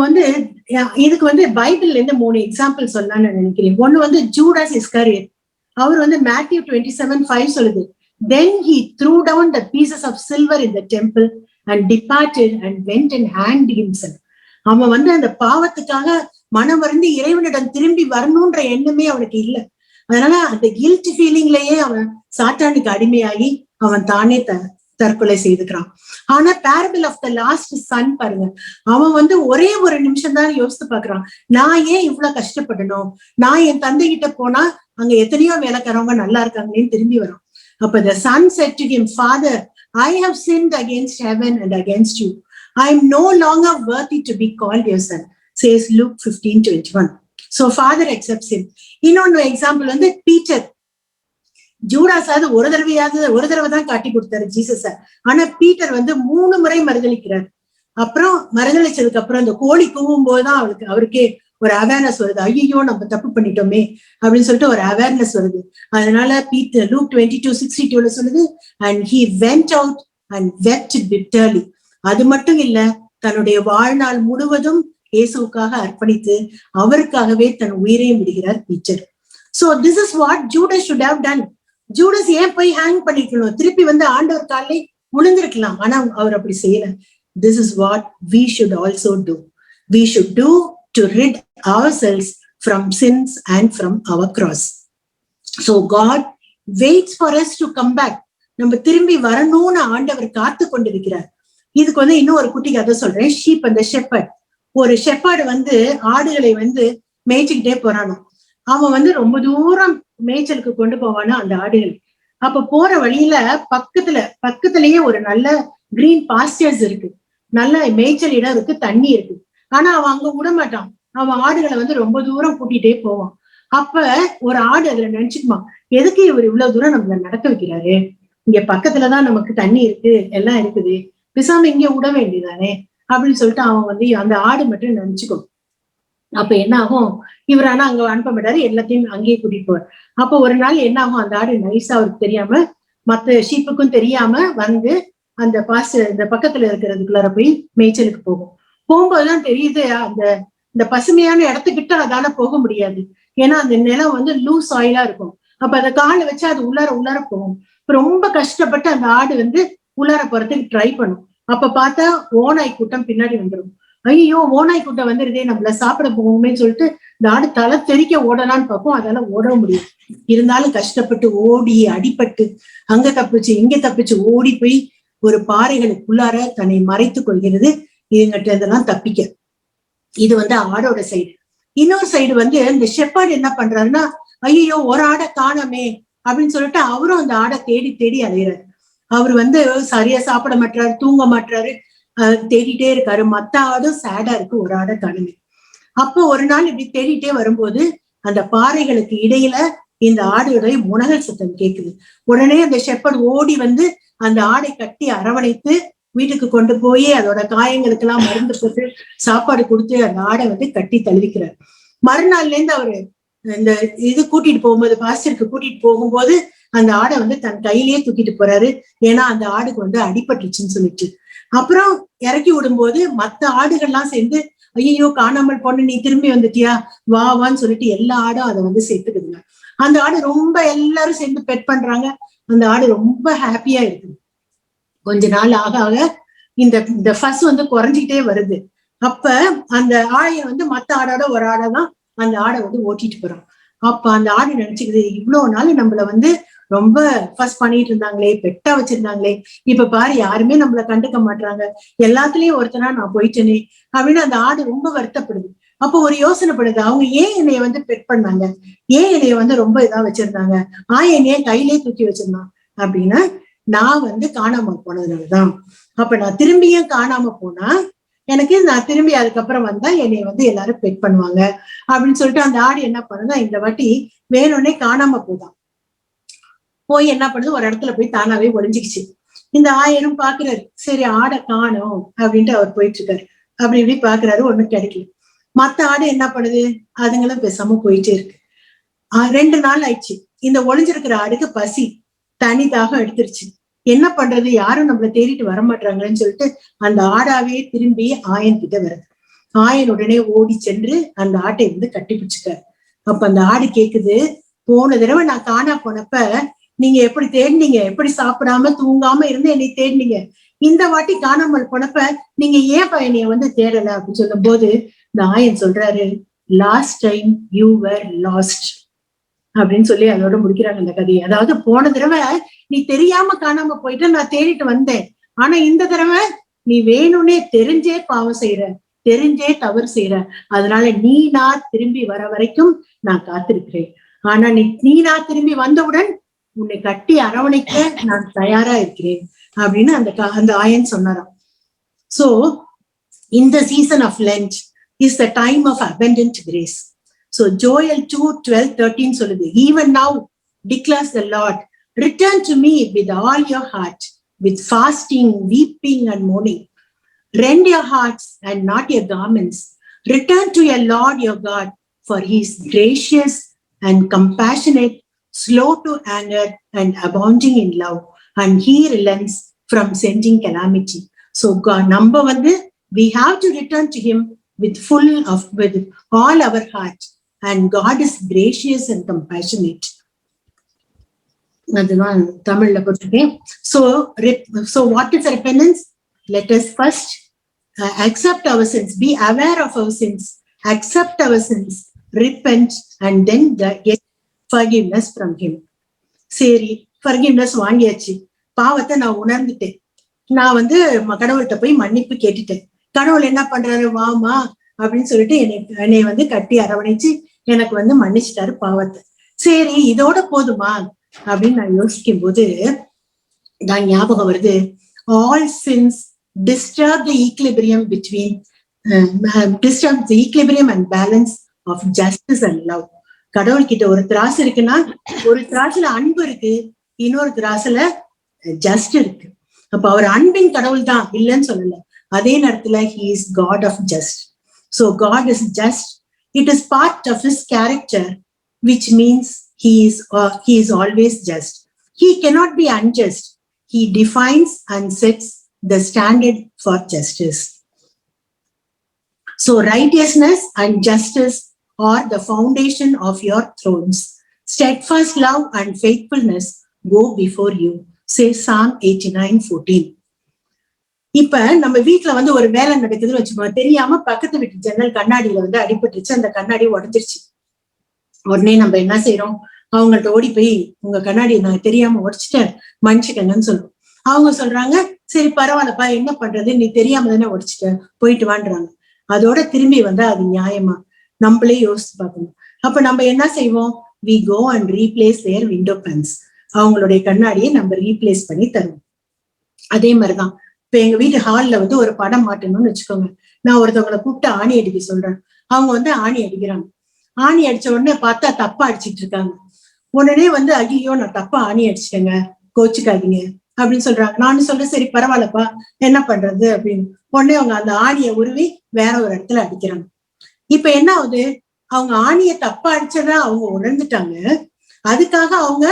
Speaker 3: இதுக்கு பைபிள்ல இருந்து 3 எக்ஸாம்பிள் சொல்லலாம்னு நினைக்கிறேன். ஒண்ணு ஜூடாஸ் இஸ்காரியத். அவர் மேத்யூ 27:5 சொல்லுது, then he threw down the pieces of silver in the temple and departed and went and hanged himself. அவன் அந்த பாவத்துக்காக மனம் வருந்தி இறைவனிடம் திரும்பி வரணும்ன்ற எண்ணமே அவனுக்கு இல்லை. அதனால அந்த கில்ட் ஃபீலிங்லயே அவன் சாத்தானுக்கு அடிமையாகி அவன் தானே தற்கொலை செய்துக்கிறான். ஆனா parable of the lost son பாருங்க, அவன் ஒரே ஒரு நிமிஷம் தான் யோசித்து பாக்குறான், நான் ஏன் இவ்வளவு கஷ்டப்படணும், நான் என் தந்தை கிட்ட போனா அங்க எத்தனையோ வேலைக்காரவங்க நல்லா இருக்காங்களேன்னு திரும்பி வரும். அப்ப the son said to him, Father, I have sinned against heaven and against you. I am no longer worthy to be called your son, says Luke 15:21. So father accepts him. இன்னொன்னு எக்ஸாம்பிள் பீட்டர். ஜூடாஸாவது ஒரு தடவை தான் காட்டி கொடுத்தாரு ஜீசஸ. ஆனா Peter 3 முறை மறுதளிக்கிறார். அப்புறம் மறுதளிச்சதுக்கு அப்புறம் அந்த கோழி கூவும் போதுதான் அவருக்கே ஒரு அவேர்னஸ் வருது, ஐயோ நம்ம தப்பு பண்ணிட்டோமே அப்படின்னு சொல்லிட்டு ஒரு அவேர்னஸ் வருது. அதனால பீட்டர் Luke 22:62 சொல்லுது, and he went out and wept bitterly. அது மட்டும் இல்ல, தன்னுடைய வாழ்நாள் முழுவதும் இயேசுவுக்காக அர்ப்பணித்து அவருக்காகவே தன் உயிரையும் விடுகிறார் Peter. So this is what Judas should have done. Judas ஏன் போய் ஹேங் பண்ணிக்கணும், திருப்பி ஆண்டவர் காலை விழுந்திருக்கலாம். ஆனா அவர் அப்படி செய்யல. This is what we should also do. We should do to rid ourselves from sins and from our cross. So God waits for us to come back. நம்ம திரும்பி வரணும்னு ஆண்டவர் காத்து கொண்டிருக்கிறார். இதுக்கு இன்னும் ஒரு குட்டி கதை சொல்றேன். ஷீப் அந்த ஷெப்பர்ட். ஒரு ஷெப்பர்டு ஆடுகளை மேய்ச்சிக்கிட்டே போறானோ. அவன் ரொம்ப தூரம் மேய்ச்சலுக்கு கொண்டு போவானா அந்த ஆடுகள். அப்ப போற வழியில பக்கத்திலேயே ஒரு நல்ல கிரீன் பாஸ்டர்ஸ் இருக்கு, நல்ல மேய்ச்சல் இடம் இருக்கு, தண்ணி இருக்கு. ஆனா அவன் அங்க விட மாட்டான். அவன் ஆடுகளை ரொம்ப தூரம் கூட்டிகிட்டே போவான். அப்ப ஒரு ஆடு அதுல நினைச்சுக்குமா, எதுக்கு இவர் இவ்வளவு தூரம் நம்மள நடக்க வைக்கிறாரு, இங்க பக்கத்துலதான் நமக்கு தண்ணி இருக்கு, எல்லாம் இருக்குது, பிசாம இங்க விட வேண்டியதானே அப்படின்னு சொல்லிட்டு அவன் அந்த ஆடு மட்டும் நினைச்சுக்கும். அப்ப என்ன ஆகும், இவர் ஆனா அங்க அனுப்ப மாட்டாரு, எல்லாத்தையும் அங்கேயே கூட்டிட்டு போவார். அப்ப ஒரு நாள் என்ன ஆகும், அந்த ஆடு நைஸா அவருக்கு தெரியாம, மத்த ஷீப்புக்கும் தெரியாம அந்த இந்த பக்கத்துல இருக்கிறதுக்குள்ளார போய் மேய்ச்சலுக்கு போகும். போகும்போதுதான் தெரியுது, இந்த பசுமையான இடத்துக்கிட்ட அதால போக முடியாது. ஏன்னா அந்த நிலம் லூஸ் ஆயிலா இருக்கும். அப்ப அதை காலை வச்சு அது உள்ளார போகும். ரொம்ப கஷ்டப்பட்டு அந்த ஆடு உள்ளார போறதுக்கு ட்ரை பண்ணும். அப்ப பார்த்தா ஓநாய் கூட்டம் பின்னாடி வந்துடும். ஐயோ ஓநாய் கூட்டம் வந்துருதே, நம்மள சாப்பிட போகுமே சொல்லிட்டு இந்த ஆடு தலை தெறிக்க ஓடலான்னு பார்ப்போம், அதால ஓட முடியும். இருந்தாலும் கஷ்டப்பட்டு ஓடி அடிபட்டு அங்க தப்பிச்சு இங்க தப்பிச்சு ஓடி போய் ஒரு பாறைகளுக்குள்ளார தன்னை மறைத்து கொள்கிறது, இதுங்கிட்ட இதெல்லாம் தப்பிக்க. இது ஆடோட சைடு. இன்னொரு சைடு இந்த ஷெப்பர்ட் என்ன பண்றாருன்னா, ஐயோ ஒரு ஆடை காணமே அப்படின்னு சொல்லிட்டு அவரும் அந்த ஆடை தேடி தேடி அலையிறாரு. அவர் சரியா சாப்பிட மாட்டாரு, தூங்க மாட்டாரு, தேடிட்டே இருக்காரு. மத்த ஆடும் சேடா இருக்கு, ஒரு ஆடை காணுமே. அப்போ ஒரு நாள் இப்படி தேடிட்டே வரும்போது அந்த பாறைகளுக்கு இடையில இந்த ஆடுடைய முனகல் சத்தம் கேக்குது. உடனே அந்த ஷெப்பர்ட் ஓடி அந்த ஆடை கட்டி அரவணைத்து வீட்டுக்கு கொண்டு போய் அதோட காயங்களுக்கு எல்லாம் மருந்து போட்டு சாப்பாடு கொடுத்து அந்த ஆடை கட்டி தழுவிக்கிறார். மறுநாள்ல இருந்து அவரு இந்த கூட்டிட்டு போகும்போது, பாஸ்டருக்கு கூட்டிட்டு போகும்போது அந்த ஆடை தன் கையிலேயே தூக்கிட்டு போறாரு. ஏன்னா அந்த ஆடுக்கு அடிபட்டுச்சுன்னு சொல்லிட்டு. அப்புறம் இறக்கி விடும்போது மத்த ஆடுகள்லாம் சேர்ந்து, ஐயோ காணாமல் போன, நீ திரும்பி வந்துட்டியா, வான்னு சொல்லிட்டு எல்லா ஆடும் அதை சேர்த்துக்குதுங்க. அந்த ஆடு ரொம்ப எல்லாரும் சேர்ந்து பெட் பண்றாங்க. அந்த ஆடு ரொம்ப ஹாப்பியா இருக்குது. கொஞ்ச நாள் ஆக ஆக இந்த ஃபஸ் குறைஞ்சிக்கிட்டே வருது. அப்ப அந்த ஆடைய மத்த ஆடோட ஒரு ஆடைதான் அந்த ஆடை ஓட்டிட்டு போறான். அப்ப அந்த ஆடு நினைச்சுக்குது, இவ்வளவு நாள் நம்மள ரொம்ப ஃபர்ஸ்ட் பண்ணிட்டு இருந்தாங்களே, பெட்டா வச்சிருந்தாங்களே, இப்ப பாரு யாருமே நம்மள கண்டுக்க மாட்டாங்க, எல்லாத்துலயும் ஒருத்தனா நான் போயிட்டேனே அப்படின்னு அந்த ஆடு ரொம்ப வருத்தப்படுது. அப்போ ஒரு யோசனைப்படுது, அவங்க ஏன் என்னைய பெட் பண்ணாங்க, ஏன் என்னைய ரொம்ப இதா வச்சிருந்தாங்க, என்னைய கையிலே தூக்கி வச்சிருந்தான் அப்படின்னா, நான் காணாம போனதுனாலதான். அப்ப நான் திரும்பியும் காணாம போனா எனக்கு நான் திரும்பி அதுக்கப்புறம் வந்தா என்னைய வந்து எல்லாரும் பெட் பண்ணுவாங்க அப்படின்னு சொல்லிட்டு அந்த ஆடு என்ன பண்ணுதா இந்த வாட்டி வேணும்னே காணாம போதான். போய் என்ன பண்ணுது, ஒரு இடத்துல போய் தானாவே ஒளிஞ்சுக்கிச்சு. இந்த ஆயரும் பாக்குறாரு, சரி ஆடை காணோம் அப்படின்ட்டு அவர் போயிட்டு இருக்காரு. அப்படி இப்படி பாக்குறாரு, ஒண்ணும் கிடைக்கல. மத்த ஆடு என்ன பண்ணுது, அதுங்களும் பேசாம போயிட்டே இருக்கு. 2 நாள் ஆயிடுச்சு. இந்த ஒளிஞ்சிருக்கிற ஆடுக்கு பசி, தனி தாகம் எடுத்துருச்சு. என்ன பண்றது, யாரும் நம்மள தேடிட்டு வரமாட்டாங்களேன்னு சொல்லிட்டு அந்த ஆடாவே திரும்பி ஆயன் கிட்ட வருது. ஆயன் உடனே ஓடி சென்று அந்த ஆட்டை வந்து கட்டி பிடிச்சுட்டாரு. அப்ப அந்த ஆடு கேக்குது, போன தடவை நான் காணா போனப்ப நீங்க எப்படி தேடினீங்க, எப்படி சாப்பிடாம தூங்காம இருந்து என்னை தேடினீங்க, இந்த வாட்டி காணாமல் போனப்ப நீங்க ஏன் என்னைய வந்து தேடல அப்படின்னு சொல்லும் போது இந்த ஆயன் சொல்றாரு, last time you were last அப்படின்னு சொல்லி அதோட முடிக்கிறாங்க அந்த கதையை. அதாவது போன தடவை நீ தெரியாம காணாம போயிட்டு நான் தேடிட்டு வந்தேன், ஆனா இந்த தடவை நீ வேணும்னே தெரிஞ்சே பாவம் செய்யற, தெரிஞ்சே தவறு செய்யற, அதனால நீ நான் திரும்பி வர வரைக்கும் நான் காத்திருக்கிறேன். ஆனா நீ நான் திரும்பி வந்தவுடன் உன்னை கட்டி அரவணைக்க நான் தயாரா இருக்கிறேன் அப்படின்னு அந்த ஆயன் சொன்னாராம். So in the season of Lent is the time of abundant grace. So Joel 2:12-13 சொல்லுது, even now declares the Lord, return to me with all your heart, with fasting, weeping and mourning. Rend your hearts and not your garments. Return to your Lord your God, for he is gracious and compassionate, slow to anger and abounding in love, and he relents from sending calamity. So God, number one, we have to return to him with all our heart, and God is gracious and compassionate. அதுதான் தமிழ்ல போட்டிருக்கேன். So what is repentance? Let us first accept our sins, be aware of our sins, accept our sins, repent, and then get forgiveness from him. சரி, forgiveness வாங்கியாச்சு, பாவத்தை நான் உணர்ந்துட்டேன், நான் வந்து கடவுள்கிட்ட போய் மன்னிப்பு கேட்டுட்டேன். கடவுள் என்ன பண்றாரு, வாமா அப்படின்னு சொல்லிட்டு என்னை வந்து கட்டி அரவணைச்சு எனக்கு வந்து மன்னிச்சிட்டாரு பாவத்தை. சரி, இதோட போதுமா அப்படின்னு நான் யோசிக்கும் போது நான் ஞாபகம் வருது, all sins disturb the equilibrium and balance of justice and love. கடவுள் கிட்ட ஒரு திராசு இருக்குன்னா, ஒரு திராசுல அன்பு இருக்கு, இன்னொரு திராசுல ஜஸ்ட் இருக்கு. அப்ப அவர் அன்பின் கடவுள் தான், இல்லைன்னு சொல்லல. அதே நேரத்துல he is God of just. So God is just. It is part of his character, which means he is always just. He cannot be unjust. He defines and sets the standard for justice. So righteousness and justice are the foundation of your thrones. Steadfast love and faithfulness go before you. Say Psalm 89:14. இப்ப நம்ம வீட்டுல வந்து ஒரு வேலை நடக்குதுன்னு வச்சுக்கோங்க, தெரியாம பக்கத்து வீட்டு ஜன்னல் கண்ணாடியில வந்து அடிபட்டுருச்சு, அந்த கண்ணாடி உடைஞ்சிருச்சு. உடனே நம்ம என்ன செய்யறோம், அவங்கள்ட்ட ஓடி போய் உங்க கண்ணாடி நான் தெரியாம உடைச்சிட்டேன், மன்னிச்சுக்கங்கன்னு சொல்றோம். அவங்க சொல்றாங்க, சரி பரவாயில்லப்பா, என்ன பண்றது, நீ தெரியாம தானே உடைச்சிட்ட, போயிட்டு வான்றாங்க. அதோட திரும்பி வந்தா அது நியாயமா, நம்மளே யோசிச்சு பார்க்கணும். அப்ப நம்ம என்ன செய்வோம், we go and replace their window panes. அவங்களுடைய கண்ணாடியை நம்ம ரீப்ளேஸ் பண்ணி தருவோம். அதே மாதிரிதான் இப்ப எங்க வீட்டு ஹால்ல வந்து ஒரு படம் மாட்டணும்னு வச்சுக்கோங்க, நான் ஒருத்தவங்களை கூப்பிட்டு ஆணி அடிக்க சொல்றேன். அவங்க வந்து ஆணி அடிக்கிறாங்க. ஆணி அடிச்ச உடனே பார்த்தா தப்பா அடிச்சிட்டு இருக்காங்க. உடனே வந்து ஐயோ நான் தப்பா ஆணி அடிச்சிட்டேங்க, கோச்சுக்காதீங்க அப்படின்னு சொல்றாங்க. நானும் சொல்றேன், சரி பரவாயில்லப்பா, என்ன பண்றது அப்படின்னு. உடனே அவங்க அந்த ஆணியை உருவி வேற ஒரு இடத்துல அடிக்கிறாங்க. இப்ப என்ன ஆகுது, அவங்க ஆணியை தப்பா அடிச்சதா அவங்க உணர்ந்துட்டாங்க. அதுக்காக அவங்க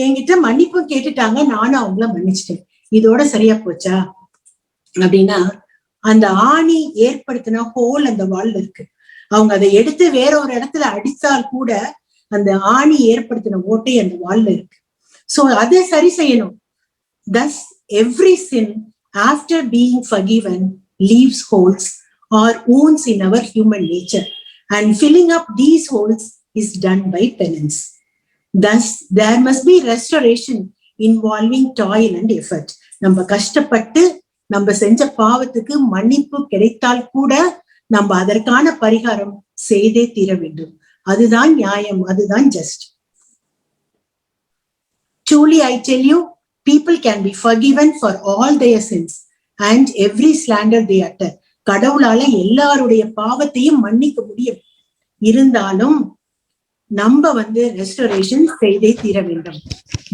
Speaker 3: என்கிட்ட மன்னிப்பும் கேட்டுட்டாங்க, நானும் அவங்கள மன்னிச்சிட்டேன். இதோட சரியா போச்சா அப்படின்னா, அந்த ஆணி ஏற்படுத்தின ஹோல் அந்த வால்ல இருக்கு. அவங்க அதை எடுத்து வேற ஒரு இடத்துல அடித்தால் கூட அந்த ஆணி ஏற்படுத்தின ஓட்டை அந்த வால்ல இருக்கு. சோ அதை சரி செய்யணும். Thus every sin after being forgiven leaves holes or wounds in our human nature, and filling up these holes is done by penance. Thus there must be restoration involving toil and effort. நம்ம கஷ்டப்பட்டு நம்ம செஞ்ச பாவத்துக்கு மன்னிப்பு கிடைத்தால் கூட நம்ம அதற்கான பரிகாரம் செய்தே தீர வேண்டும். அதுதான் நியாயம், அதுதான் just. Truly I tell you, people can be forgiven for all their sins and every slander they utter, கடவுளால எல்லாருடைய பாவத்தையும் மன்னிக்க முடியும். இருந்தாலும் நம்ம ரெஸ்டோரேஷன் செய்தே தீர வேண்டும்.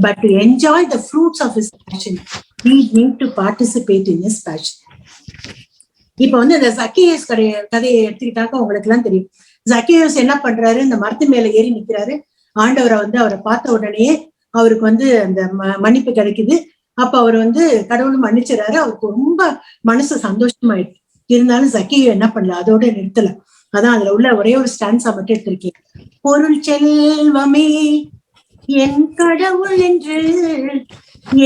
Speaker 3: But to enjoy the fruits of his passion we need to participate in his passion. இப்ப இந்த சக்கேயஸ் கதையை எடுத்துக்கிட்டாக்க உங்களுக்கு எல்லாம் தெரியும். சக்கேயஸ் என்ன பண்றாரு, இந்த மரத்து மேல ஏறி நிக்கிறாரு. ஆண்டவரை அவரை பார்த்த உடனே அவருக்கு அந்த மன்னிப்பு கிடைக்குது. அப்ப அவர் கடவுள் மன்னிச்சுறாரு. அவருக்கு ரொம்ப மனசு சந்தோஷமாயிடுச்சு. இருந்தாலும் சக்கேயு என்ன பண்ணல, அதோட நிறுத்தல. அதான் அதுல உள்ள ஒரே ஒரு ஸ்டான்ஸா மட்டும் எடுத்திருக்கேன். பொருள் செல்வமே என் கடவுள் என்று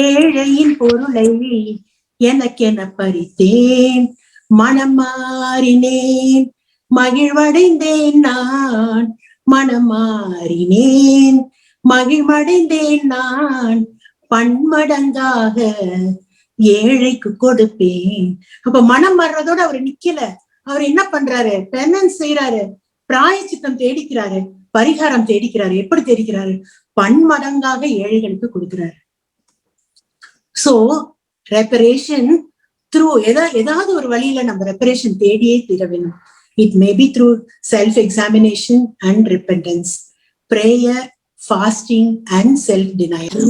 Speaker 3: ஏழையின் பொருளை எனக்கென பறித்தேன், மனம் மாறினேன், மகிழ்வடைந்தேன் நான், மனம் மாறினேன், மகிழ்வடைந்தேன் நான், பன்மடங்காக ஏழைக்கு கொடுப்பேன். அப்ப மனம் மாறுறதோட அவர் நிக்கல. அவர் என்ன பண்றாரு, பெனன்ஸ் செய்யறாரு, பிராயச்சித்தம் தேடிக்கிறாரு, பரிகாரம் தேடிக்கிறாரு. எப்படி தேடிக்கிறாரு, பன்மடங்காக ஏழைகளுக்கு கொடுக்கிறாரு. சோ ரெப்பரேஷன் த்ரூ ஏதாவது ஒரு வழியில நம்ம ரெப்பரேஷன் தேடியே தீர வேணும். It may be through self examination and repentance, prayer, fasting and self-denial,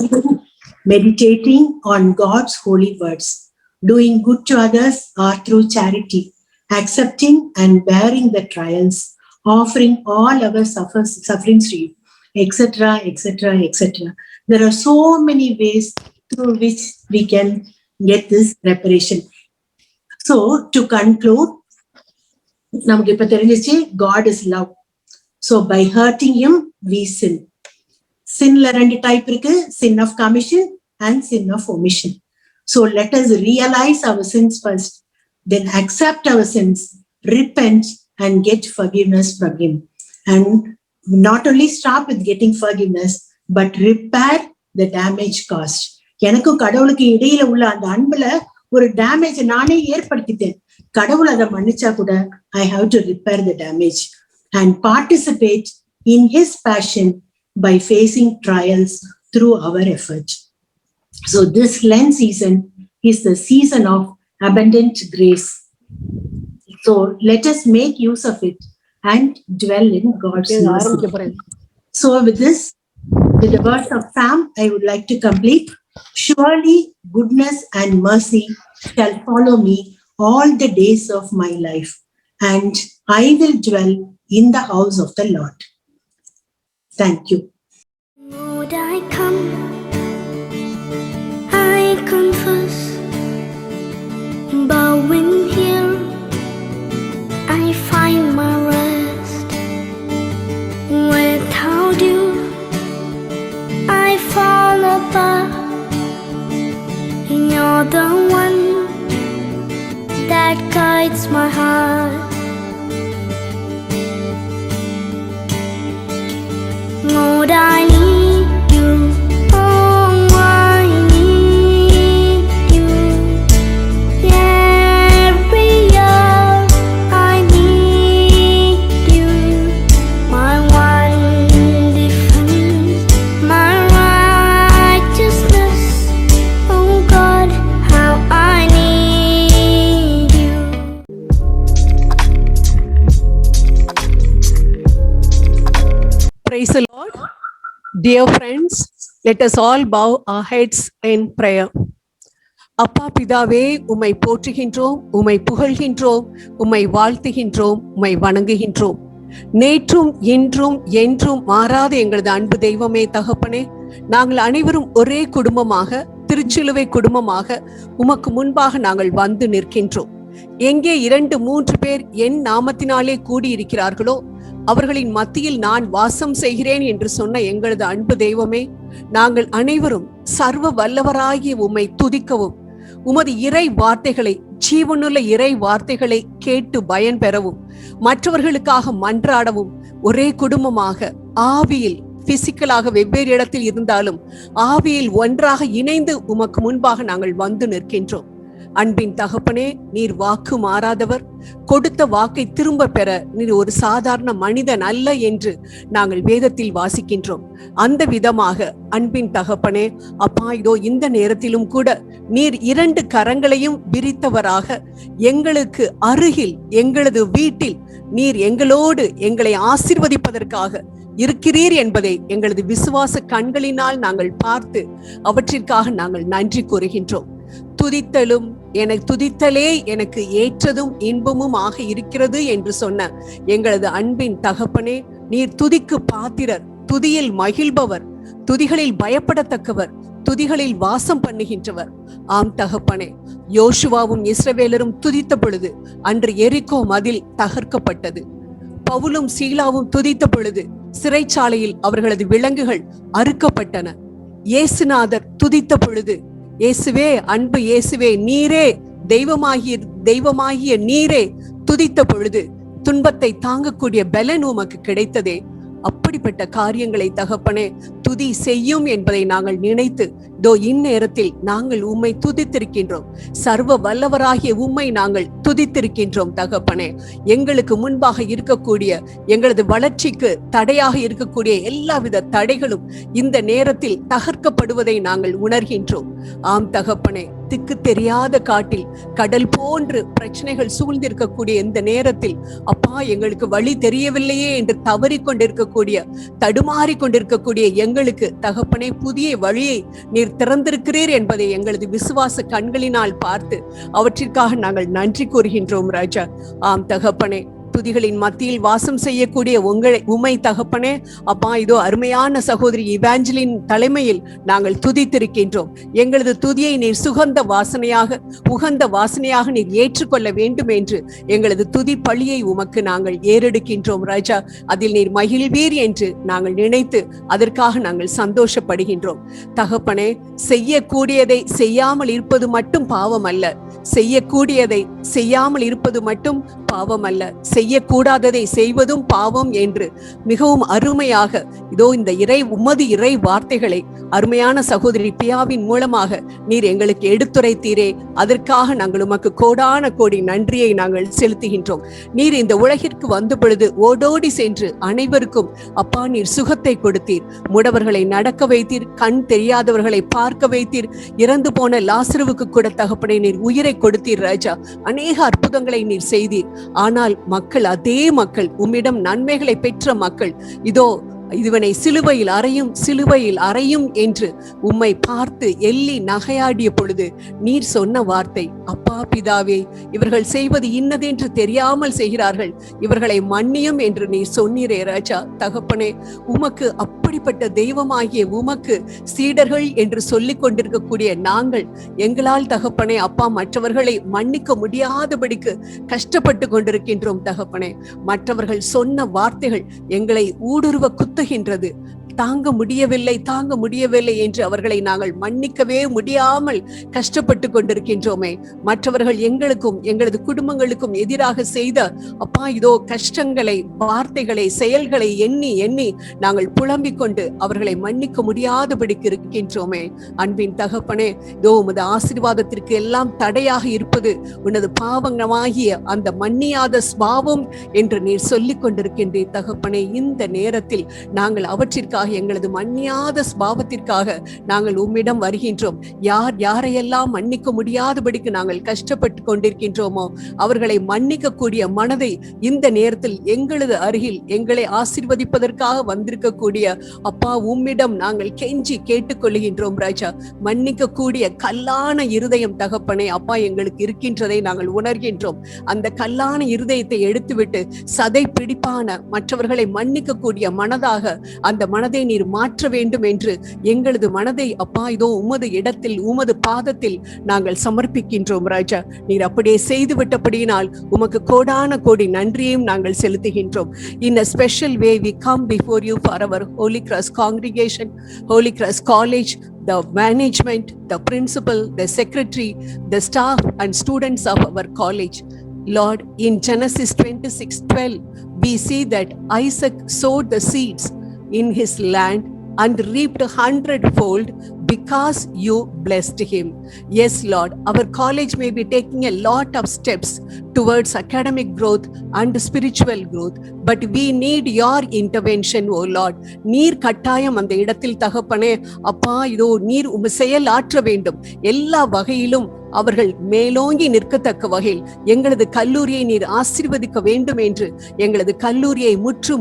Speaker 3: meditating on God's holy words, doing good to others or through charity, accepting and bearing the trials, offering all our sufferings to you, etc., etc., etc. There are so many ways through which we can get this reparation. So to conclude, நமக்கு இப்ப தெரிஞ்சிச்சு God is love. So by hurting him we sin. Sinல 2 type இருக்கு, sin of commission and sin of omission. So let us realize our sins first, then accept our sins, repent and get forgiveness from him. And not only stop with getting forgiveness, but repair the damage caused. எனக்கும் கடவுளுக்கு இடையில உள்ள அந்த அன்புல ஒரு damage நானே ஏற்படுத்திட்டேன். கடவுள் அதை மன்னிச்சா கூட I have to repair the damage and participate in his passion by facing trials through our effort. So this Lent season is the season of abundant grace. So let us make use of it and dwell in God's mercy. So with this, with the words of Psalm, I would like to complete. Surely goodness and mercy shall follow me all the days of my life, and I will dwell in the house of the Lord. Thank you.
Speaker 4: Lord, I come, I confess, bowing here, I find my rest. Without you, I fall apart. You're the one that guides my heart. Lord, I need you. Oh, I need you. Every year I need you. My one defense, my righteousness. Oh God, how I need you.
Speaker 5: Praise the Lord. Dear friends, let us all bow our heads in prayer. அப்பா பிதாவே, உம்மை போற்றுகின்றோம், உம்மை புகழ்கின்றோம், உம்மை வாழ்த்துகின்றோம், உம்மை வணங்குகின்றோம். நேற்றும் இன்றும் என்றும் மாறாத எங்களது அன்பு தெய்வமே தகப்பனே, நாங்கள் அனைவரும் ஒரே குடும்பமாக, திருச்சிலுவை குடும்பமாக உமக்கு முன்பாக நாங்கள் வந்து நிற்கின்றோம். எங்கே 2-3 பேர் என் நாமத்தினாலே கூடியிருக்கிறார்களோ அவர்களின் மத்தியில் நான் வாசம் செய்கிறேன் என்று சொன்ன எங்களது அன்பு தெய்வமே, நாங்கள் அனைவரும் சர்வ வல்லவராகிய உம்மை துதிக்கவும், உமது இறை வார்த்தைகளை, ஜீவனுள்ள இறை வார்த்தைகளை கேட்டு பயன் பெறவும், மற்றவர்களுக்காக மன்றாடவும், ஒரே குடும்பமாக ஆவியில், பிசிக்கலாக வெவ்வேறு இடத்தில் இருந்தாலும் ஆவியில் ஒன்றாக இணைந்து உமக்கு முன்பாக நாங்கள் வந்து நிற்கின்றோம். அன்பின் தகப்பனே, நீர் வாக்கு மாறாதவர். கொடுத்த வாக்கை திரும்ப பெற நீர் ஒரு சாதாரண மனிதன் அல்ல என்று நாங்கள் வேதத்தில் வாசிக்கின்றோம். அந்த விதமாக அன்பின் தகப்பனே அப்பா, இதோ இந்த நேரத்திலும் கூட நீர் 2 கரங்களையும் விரித்தவராக எங்களுக்கு அருகில், எங்களது வீட்டில் நீர் எங்களோடு எங்களை ஆசீர்வதிப்பதற்காக இருக்கிறீர் என்பதை எங்களது விசுவாச கண்களினால் நாங்கள் பார்த்து அவற்றிற்காக நாங்கள் நன்றி கூறுகின்றோம். துதித்தலே எனக்கு ஏற்றதும் இன்பமும் ஆக இருக்கிறது என்று சொன்ன எங்களது அன்பின் தகப்பனே, நீர் துதிக்கு பாத்திரர், துதியில் மகிழ்பவர், துதிகளில் பயப்படத்தக்கவர், துதிகளில் வாசம் பண்ணுகின்றவர். ஆம் தகப்பனே, யோசுவாவும் இஸ்ரவேலரும் துதித்த பொழுது அன்று எரிகோ மதில் தகர்க்கப்பட்டது. பவுலும் சீலாவும் துதித்த பொழுது சிறைச்சாலையில் அவர்களது விலங்குகள் அறுக்கப்பட்டன. இயேசுநாதர் துதித்த பொழுது, இயேசுவே, அன்பு இயேசுவே, நீரே தெய்வமாகிய நீரே துதித்த பொழுது துன்பத்தை தாங்கக்கூடிய பலன் உமக்கு கிடைத்ததே. அப்படிப்பட்ட காரியங்களை தகப்பனே துதி செய்யும் என்பதை நாங்கள் நினைத்து இந்நேரத்தில் நாங்கள் உம்மை துதித்திருக்கின்றோம். சர்வ வல்லவராகிய உம்மை நாங்கள் துதித்திருக்கின்றோம் தகப்பனே. எங்களுக்கு முன்பாக இருக்கக்கூடிய, எங்களது வளர்ச்சிக்கு தடையாக இருக்கக்கூடிய எல்லாவித தடைகளும் இந்த நேரத்தில் தகர்க்கப்படுவதை நாங்கள் உணர்கின்றோம். ஆம் தகப்பனே, திக்கு தெரியாத காட்டில் கடல் போன்று பிரச்சனைகள் சூழ்ந்திருக்கக்கூடிய இந்த நேரத்தில் அப்பா, எங்களுக்கு வழி தெரியவில்லையே என்று தவறிக்கொண்டிருக்கக்கூடிய, தடுமாறி கொண்டிருக்கக்கூடிய எங்களுக்கு தகப்பனே புதிய வழியை நீர் திறந்திருக்கிறீர் என்பதை எங்களது விசுவாச கண்களினால் பார்த்து அவற்றிற்காக நாங்கள் நன்றி கூறுகின்றோம் ராஜா. ஆம் தகப்பனே, துதிகளின் மத்தியில் வாசம் செய்யக்கூடிய உம்மை தகப்பனே அப்பா, இதோ அருமையான சகோதரி இவாஞ்சலின் தலைமையில் நாங்கள் துதித்திருக்கின்றோம். எங்களது துதியை நீர் சுகந்த வாசனையாக, உகந்த வாசனையாக நீர் ஏற்றுக்கொள்ள வேண்டும் என்று எங்களது துதி பழியை உமக்கு நாங்கள் ஏறெடுக்கின்றோம் ராஜா. அதில் நீர் மகிழ்வீர் என்று நாங்கள் நினைத்து அதற்காக நாங்கள் சந்தோஷப்படுகின்றோம் தகப்பனே. செய்யக்கூடியதை செய்யாமல் இருப்பது மட்டும் பாவம் அல்ல, செய்யக்கூடியதை செய்யாமல் இருப்பது மட்டும் பாவம் அல்ல, செய்யக்கூடாததை செய்வதும் பாவம் என்று மிகவும் அருமையாக இதோ இந்த உமது இறை வார்த்தைகளை அருமையான சகோதரி பியாவின் மூலமாக நீர் எங்களுக்கு எடுத்துரைத்தீரே. அதற்காக நாங்கள் உமக்கு கோடான கோடி நன்றியை நாங்கள் செலுத்துகின்றோம். நீர் இந்த உலகிற்கு வந்த பொழுது ஓடோடி சென்று அனைவருக்கும் அப்பா நீர் சுகத்தை கொடுத்தீர், முடவர்களை நடக்க வைத்தீர், கண் தெரியாதவர்களை பார்க்க வைத்தீர், இறந்து போன லாசருவுக்கு கூட தகப்பனை நீர் உயிரை கொடுத்தீர் ராஜா. அநேக அற்புதங்களை நீர் செய்தீர். ஆனால் அதே மக்கள் உம்மிடம் நன்மைகளை பெற்ற மக்கள் இதோ இவனை சிலுவையில் அறையும் என்று உம்மை பார்த்து எள்ளி நகையாடிய பொழுது நீர் சொன்ன வார்த்தை, அப்பா பிதாவே, இவர்கள் செய்வது இன்னதென்று தெரியாமல் செய்கிறார்கள், இவர்களை மன்னியும் என்று நீர் சொன்னீரே ராஜா. தகப்பனே, உமக்கு அப்படிப்பட்ட தெய்வமாகிய உமக்கு சீடர்கள் என்று சொல்லிக் கொண்டிருக்கக்கூடிய நாங்கள் எங்களால் தகப்பனே அப்பா மற்றவர்களை மன்னிக்க முடியாதபடிக்கு கஷ்டப்பட்டு கொண்டிருக்கின்றோம் தகப்பனே. மற்றவர்கள் சொன்ன வார்த்தைகள் எங்களை ஊடுருவ குத்துகின்றது. தாங்க முடியவில்லை என்று அவர்களை நாங்கள் மன்னிக்கவே முடியாமல் கஷ்டப்பட்டு கொண்டிருக்கின்றோமே. மற்றவர்கள் எங்களுக்கும் எங்களது குடும்பங்களுக்கும் எதிராக செய்த அப்பா இதோ கஷ்டங்களை, வார்த்தைகளை, செயல்களை எண்ணி நாங்கள் புலம்பிக் கொண்டு அவர்களை மன்னிக்க முடியாதபடிக்கு இருக்கின்றோமே. அன்பின் தகப்பனே, இதோ உமது ஆசீர்வாதத்திற்கு எல்லாம் தடையாக இருப்பது உனது பாவங்கமாகிய அந்த மன்னியாத ஸ்பாவம் என்று நீர் சொல்லிக் கொண்டிருக்கின்றீர் தகப்பனே. இந்த நேரத்தில் நாங்கள் அவற்றிற்காக, எங்களது மன்னியாத ஸ்பாவத்திற்காக நாங்கள் உம்மிடம் வருகின்றோம். யாரையெல்லாம் மன்னிக்க முடியாதபடிக்கு நாங்கள் கஷ்டப்பட்டு கொண்டிருக்கின்றோமோ அவர்களை மன்னிக்க கூடிய மனதை இந்த நேரத்தில் எங்களது அருகில் எங்களை ஆசீர்வதிப்பதற்காக வந்திருக்கக்கூடிய அப்பா உம்மிடம் நாங்கள் கெஞ்சி கேட்டுக்கொள்கின்றோம் ராஜா. மன்னிக்க கூடிய கல்லான இருதயம் தகப்பனே அப்பா எங்களுக்கு இருக்கின்றதை நாங்கள் உணர்கின்றோம். அந்த கல்லான இருதயத்தை எடுத்துவிட்டு சதை பிடிப்பான மற்றவர்களை மன்னிக்க கூடிய மனதாக அந்த மனதை நீர் மாற்ற வேண்டும் என்று எங்களது மனதை அப்பா இதோ உமது இடத்தில், உமது பாதத்தில் நாங்கள் சமர்ப்பிக்கின்றோம் ராஜா. நீர் அப்படியே செய்து விட்டபடியினால் உமக்கு கோடான கோடி நன்றியையும் நாங்கள் செலுத்துகின்றோம். In a special way we come before you for our Holy Cross congregation, Holy Cross College, the management, the principal, the secretary, the staff and students of our college. Lord, in Genesis 26:12 we see that Isaac sowed the seeds in his land and reaped 100-fold because you blessed him. Yes, Lord, our college may be taking a lot of steps towards academic growth and spiritual growth, but we need your intervention, oh Lord. நீர் கட்டாயம் அந்த இடத்தில் தகப்பனே அப்பா இதோ நீர் செயல் ஆற்ற வேண்டும். எல்லா வகையிலும் அவர்கள் மேலோங்கி நிற்கத்தக்க வகையில் எங்களது கல்லூரியை நீர் ஆசீர்வதிக்க வேண்டும் என்று எங்களது கல்லூரியை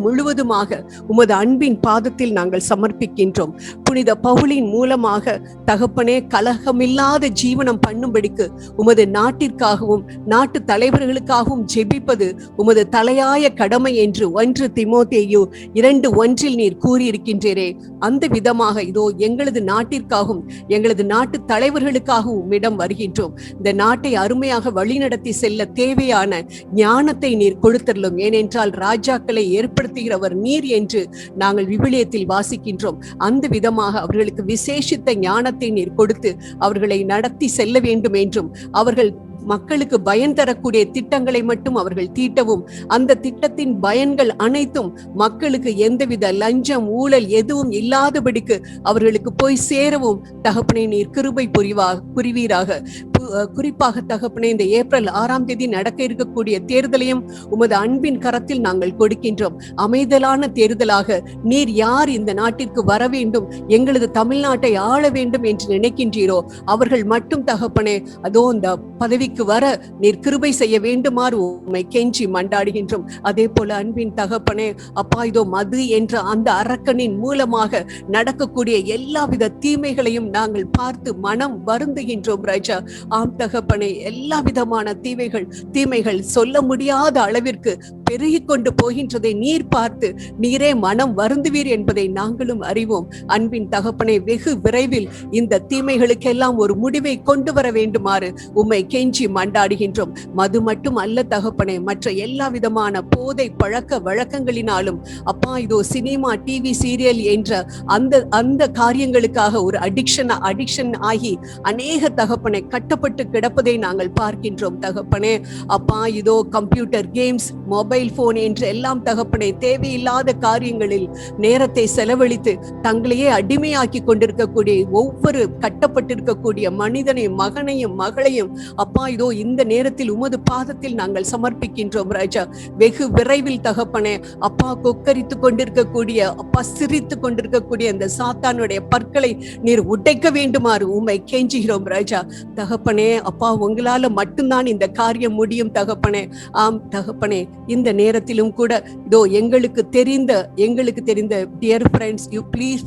Speaker 5: முழுவதுமாக உமது அன்பின் பாதத்தில் நாங்கள் சமர்ப்பிக்கின்றோம். புனித பவுலின் மூலமாக தகப்பனே கலகமில்லாத ஜீவனம் பண்ணும்படிக்கு உமது நாட்டிற்காகவும் நாட்டு தலைவர்களுக்காகவும் ஜெபிப்பது உமது தலையாய கடமை என்று 1 தீமோத்தேயு 2:1 நீர் கூறியிருக்கின்றீரே. அந்த விதமாக இதோ எங்களது நாட்டிற்காகவும் எங்களது நாட்டு தலைவர்களுக்காகவும் உம்மிடம் வருகின்றோம். இந்த நாட்டை அருமையாக வழிநடத்தி செல்ல தேவையான ஞானத்தை நீர் கொடுத்தருளும். ஏனென்றால் ராஜாக்களை ஏற்படுத்துகிறவர் நீர் என்று நாங்கள் விவிலியத்தில் வாசிக்கின்றோம். அந்த விதமாக அவர்களுக்கு விசேஷித்த ஞானத்தை நீர் கொடுத்து அவர்களை நடத்தி செல்ல வேண்டும் என்றும் அவர்கள் மக்களுக்கு பயன் தரக்கூடிய திட்டங்களை மட்டும் அவர்கள் தீட்டவும் அந்த திட்டத்தின் பயன்கள் அனைத்தும் மக்களுக்கு எந்தவித லஞ்சம் ஊழல் எதுவும் இல்லாதபடிக்கு அவர்களுக்கு போய் சேரவும் தகப்பனே நீர் கிருபை புரிவீராக. குறிப்பாக தகப்பனே இந்த ஏப்ரல் 6ஆம் தேதி நடக்க இருக்கக்கூடிய தேர்தலையும் உமது அன்பின் கரத்தில் நாங்கள் கொடுக்கின்றோம். அமைதலான தேர்தலாக நீர் யார் இந்த நாட்டிற்கு வர வேண்டும், எங்களது தமிழ்நாட்டை ஆள வேண்டும் என்று நினைக்கின்றீரோ அவர்கள் மட்டும் தகப்பனே அதோ இந்த பதவிக்கு வர நீர் கிருபை செய்ய வேண்டுமாறு உம்மை கெஞ்சி மண்டாடுகின்றோம். அதே போல அன்பின் தகப்பனே அப்பா இதோ மது என்ற அந்த அரக்கனின் மூலமாக நடக்கக்கூடிய எல்லாவித தீமைகளையும் நாங்கள் பார்த்து மனம் வருந்துகின்றோம் ராஜா. ஆம் தகப்பனே எல்லா விதமான தீமைகள் சொல்ல முடியாத அளவிற்கு பெருகி கொண்டு போகின்றதை நீர் பார்த்து நீரே மனம் வருந்துவீர் என்பதை நாங்களும் அறிவோம். அன்பின் தகப்பனே வெகு விரைவில் இந்த தீமைகளுக்கெல்லாம் ஒரு முடிவை கொண்டு வர வேண்டுமாறு உம்மை கெஞ்சி மண்டாடுகின்றோம். மது மட்டும் அல்ல தகப்பனே, மற்ற எல்லா விதமான போதை பழக்க வழக்கங்களினாலும் அப்பா இதோ சினிமா டிவி சீரியல் என்ற அந்த காரியங்களுக்காக ஒரு அடிக்ஷன் ஆகி அநேக தகப்பனை கட்டப்பட்டு கிடப்பதை நாங்கள் பார்க்கின்றோம் தகப்பனே. அப்பா இதோ கம்ப்யூட்டர் கேம்ஸ் மொபைல் போன் என்று எல்லாம் தகப்பனை தேவையில்லாத காரியங்களில் நேரத்தை செலவழித்து தங்களையே அடிமையாக்கி கொண்டிருக்கக்கூடிய ஒவ்வொரு கட்டப்பட்டிருக்கக்கூடிய மனிதனையும் மகனையும் மகளையும் அப்பா இதோ இந்த நேரத்தில் உமது பாதத்தில் நாங்கள் சமர்ப்பிக்கின்றோம் ராஜா. வெகு விரைவில் தகப்பனே அப்பா கொக்கரித்து கொண்டிருக்கக்கூடிய அப்பா சிரித்து கொண்டிருக்கக்கூடிய அந்த சாத்தானுடைய பற்களை நீர் உடைக்க வேண்டுமாறு உம்மை கெஞ்சுகிறோம் ராஜா. தகப்பனே அப்பா உங்களால மட்டும்தான் இந்த காரியம் முடியும் தகப்பனே. ஆம் தகப்பனே, இந்த நேரத்திலும் கூட இதோ எங்களுக்கு தெரிந்த dear friends, you please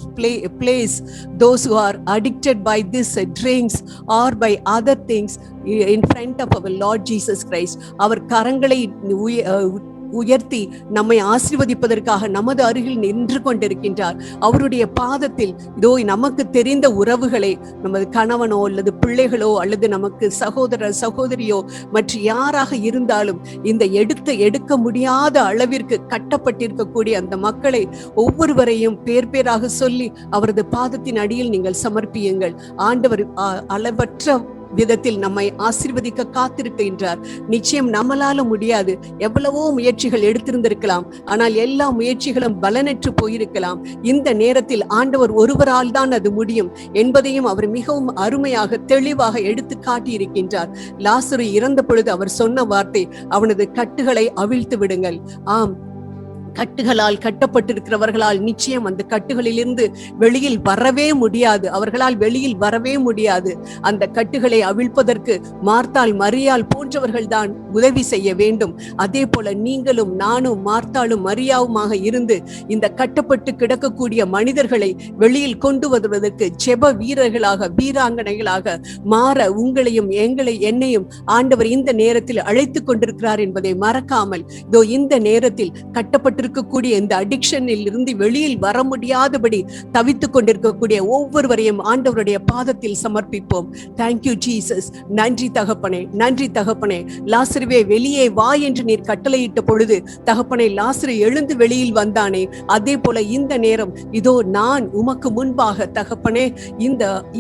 Speaker 5: place those who are addicted by this drinks or by other things in front of our Lord Jesus Christ. அவர் கரங்களை உயர்த்தி நம்மை ஆசீர்வதிப்பதற்காக நமது அருகில் நின்று கொண்டிருக்கின்றார். அவருடைய பாதத்தில் இதோ நமக்கு தெரிந்த உறவுகளை நமது கணவனோ அல்லது பிள்ளைகளோ அல்லது நமக்கு சகோதரர் சகோதரியோ மற்ற யாராக இருந்தாலும் இந்த எடுக்க முடியாத அளவிற்கு கட்டப்பட்டிருக்கக்கூடிய அந்த மக்களை ஒவ்வொருவரையும் பேராக சொல்லி அவரது பாதத்தின் அடியில் நீங்கள் சமர்ப்பியுங்கள். ஆண்டவர் அளவற்ற விதத்தில் நம்மை ஆசீர்வதிக்க காத்திருக்கின்றார். நிச்சயம் நம்மளால முடியாது, எவ்வளவோ முயற்சிகள் எடுத்திருந்திருக்கலாம், ஆனால் எல்லா முயற்சிகளும் பலனற்று போயிருக்கலாம். இந்த நேரத்தில் ஆண்டவர் ஒருவரால் தான் அது முடியும் என்பதையும் அவர் மிகவும் அருமையாக தெளிவாக எடுத்து காட்டியிருக்கின்றார். லாசரு இறந்த பொழுது அவர் சொன்ன வார்த்தை, அவனது கட்டுகளை அவிழ்த்து விடுங்கள். ஆம், கட்டுகளால் கட்டப்பட்டிருக்கிறவர்களால் நிச்சயம் அந்த கட்டுகளிலிருந்து வெளியில் வரவே முடியாது. அவர்களால் வெளியில் வரவே முடியாது. அந்த கட்டுகளை அவிழ்ப்பதற்கு மார்த்தாள் மரியாள் போன்றவர்கள் தான் உதவி செய்ய வேண்டும். அதே போல நீங்களும் நானும் மார்த்தாளும் மரியாவுமாக இருந்து இந்த கட்டப்பட்டு கிடக்கக்கூடிய மனிதர்களை வெளியில் கொண்டு வருவதற்கு ஜெப வீராங்கனைகளாக மாற உங்களையும் என்னையும் ஆண்டவர் இந்த நேரத்தில் அழைத்து கொண்டிருக்கிறார் என்பதை மறக்காமல் இதோ இந்த நேரத்தில் கட்டப்பட்டு இருக்கக்கூடிய இந்த அடிக்ஷனில் இருந்து வெளியில் வர முடியாதபடி தவித்துக் கொண்டிருக்கக்கூடிய ஒவ்வொருவரையும் ஆண்டவருடைய பாதத்தில் சமர்ப்பிப்போம். Thank you Jesus. நன்றி தகப்பனே, நன்றி தகப்பனே. லாசருவே வெளியே வா என்று நீர் கட்டளையிட்ட பொழுது தகப்பனே லாசரு எழுந்து வெளியில் வந்தானே, அதே போல இந்த நேரம் இதோ நான் உமக்கு முன்பாக தகப்பனே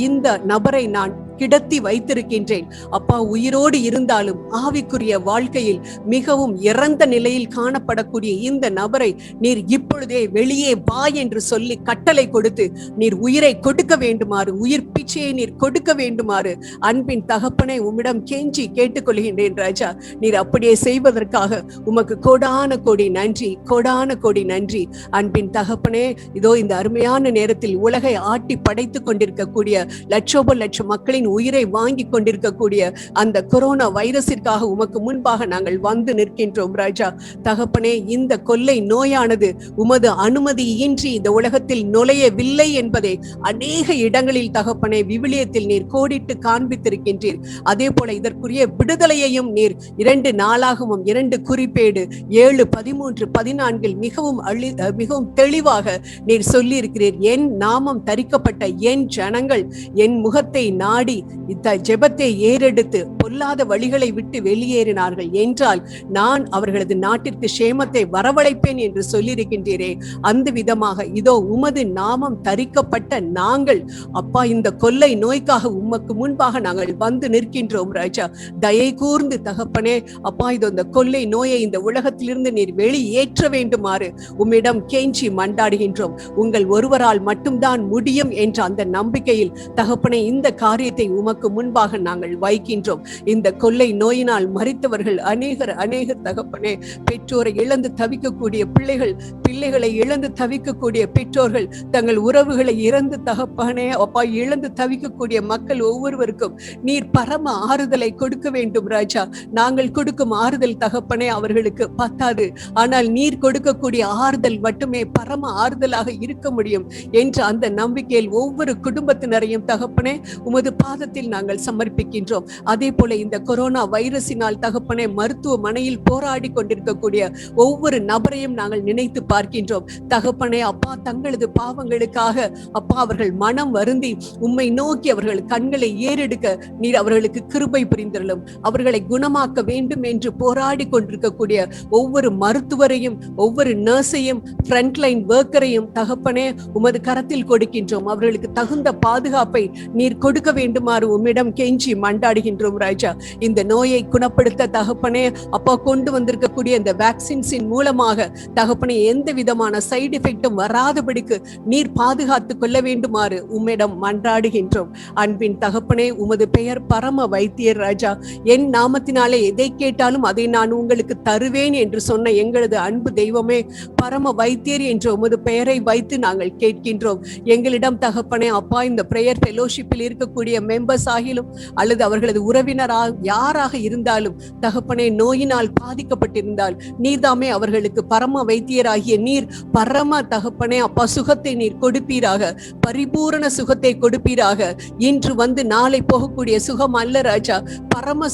Speaker 5: இந்த நபரை நான் கிடத்தி வைத்திருக்கின்றேன். அப்பா, உயிரோடு இருந்தாலும் ஆவிக்குரிய வாழ்க்கையில் மிகவும் இறந்த நிலையில் காணப்படக்கூடிய இந்த நபரை நீர் இப்பொழுதே வெளியே வா என்று சொல்லி கட்டளை கொடுத்து நீர் உயிரை கொடுக்க வேண்டுமாறு, உயிர் பிச்சையை நீர் கொடுக்க வேண்டுமாறு அன்பின் தகப்பனை உம்மிடம் கெஞ்சி கேட்டுக்கொள்கின்றேன் ராஜா. நீர் அப்படியே செய்வதற்காக உமக்கு கோடான கோடி நன்றி, கோடான கோடி நன்றி. அன்பின் தகப்பனே, இதோ இந்த அருமையான நேரத்தில் உலகை ஆட்டி படைத்துக் கொண்டிருக்கக்கூடிய லட்சோப லட்சம் மக்களின் உயிரை வாங்கி கொண்டிருக்கக்கூடிய அந்த கொரோனா வைரஸிற்காக உமக்கு முன்பாக நாங்கள் வந்து நிற்கின்றோம் ராஜா. தகப்பனே, இந்த கொள்ளை நோயானது உமது அனுமதியின்றி இந்த உலகத்தில் நுழையவில்லை என்பதை அநேக இடங்களில் தகப்பனே விவிலியத்தில் நீர் கோடிட்டு காண்பித்திருக்கின்றீர். அதே போல இதற்குரிய விடுதலையையும் நீர் 2 நாளாகவும் 2 குறிப்பேடு 7, 13, 14 மிகவும் தெளிவாக நீர் சொல்லி இருக்கிறீர். என் நாமம் தரிக்கப்பட்ட என் ஜனங்கள் என் முகத்தை நாடி இந்த ஜெபத்தை ஏறெடுத்து பொல்லாத வழிகளை விட்டு வெளியேறினார்கள் என்றால் நான் அவர்களது நாட்டிற்கு சேமத்தை வரவழைப்பேன் என்று சொல்லியிருக்கின்றீரே. அந்த விதமாக இதோ உமது நாமம் தரிக்கப்பட்ட நாங்கள் அப்பா இந்த கொள்ளை நோய்க்காக உமக்கு முன்பாக நாங்கள் வந்து நிற்கின்றோம் ராஜா. தயை கூர்ந்து தகப்பனே அப்பா, இதோ இந்த கொள்ளை நோயை இந்த உலகத்திலிருந்து நீர் வெளியேற்ற வேண்டுமாறு உம்மிடம் கெஞ்சி மண்டாடுகின்றோம். உங்கள் ஒருவரால் மட்டும்தான் முடியும் என்ற அந்த நம்பிக்கையில் தகப்பனே இந்த காரியத்தை உமக்கு முன்பாக நாங்கள் வைக்கின்றோம். இந்த கொள்ளை நோயினால் மரித்தவர்கள் அநேகர் தகப்பனே, பெற்றோரை இழந்து தவிக்கக்கூடிய பிள்ளைகளை இழந்து தவிக்கக்கூடிய பெற்றோர்கள், தங்கள் உறவுகளை இழந்து தகப்பனே அப்பா இழந்து தவிக்கக்கூடிய மக்கள் ஒவ்வொருவருக்கும் நீர் பரம ஆறுதலை கொடுக்க வேண்டும் ராஜா. நாங்கள் கொடுக்கும் ஆறுதல் தகப்பனே அவர்களுக்கு பத்தாது, ஆனால் நீர் கொடுக்கக்கூடிய ஆறுதல் மட்டுமே பரம ஆறுதலாக இருக்க முடியும் என்ற அந்த நம்பிக்கையில் ஒவ்வொரு குடும்பத்தினரையும் தகப்பனே உமது பாதத்தில் நாங்கள் சமர்ப்பிக்கின்றோம். அதே போல இந்த கொரோனா வைரஸினால் தகப்பனே மருத்துவமனையில் போராடி கொண்டிருக்கக்கூடிய ஒவ்வொரு நபரையும் நாங்கள் நினைத்து பார்க்கின்றோம். தகப்பனே அப்பா, தங்களது பாவங்களுக்காக அப்பா அவர்கள் மனம் வருந்தி உம்மை நோக்கி அவர்கள் கண்களை ஏறெடுக்க நீர் அவர்களுக்கு கிருபை புரிந்தருளும். அவர்களை குணமாக்க வேண்டும் என்று போராடி கொண்டிருக்கக்கூடிய ஒவ்வொரு மருத்துவரையும் ஒவ்வொரு நர்ஸையும் ஃப்ரண்ட்லைன் ஒர்க்கரையும் தகப்பனே உமது கரத்தில் கொடுக்கின்றோம். அவர்களுக்கு தகுந்த பாதுகாப்பை நீர் கொடுக்க வேண்டுமாறு உம்மிடம் கெஞ்சி மண்டாடுகின்றோம் ராஜா. இந்த நோயை குணப்படுத்த தகப்பனே அப்பா கொண்டு வந்திருக்கக்கூடிய இந்த வேக்சின்ஸின் மூலமாக தகப்பனே எந்த விதமான சைடு எஃபெக்டும் வராதபடிக்கு நீர் பாதுகாத்துக் கொள்ள வேண்டுமாறு உம்மிடம் மன்றாடுகின்றோம். அன்பின் தகப்பனே, உமது பெயர் பரம வைத்தியர் ராஜா. என் நாமத்தினாலே எதை கேட்டாலும் அதை நான் உங்களுக்கு தருவேன் என்று சொன்ன எங்களது அன்பு தெய்வமே, பரம வைத்தியர் என்ற உமது பெயரை வைத்து நாங்கள் கேட்கின்றோம். எங்களிடம் தகப்பனே அப்பா இந்த பிரேயர் ஃபெலோஷிப்பில் இருக்கக்கூடிய மெம்பர்ஸ் ஆகிலும் அல்லது அவர்களது உறவினரால் யாராக இருந்தாலும் தகப்பனே நோயினால் பாதிக்கப்பட்டிருந்தால் நீர்தாமே அவர்களுக்கு பரம வைத்தியராகிய நீர் பரம தகப்பனே அப்பா சுகத்தை நீர் கொடுப்பீராக, பரிபூரண சுகத்தை கொடுப்பீராக. இன்று வந்து நாளை போகக்கூடிய சுகம் அல்ல ராஜா, பரம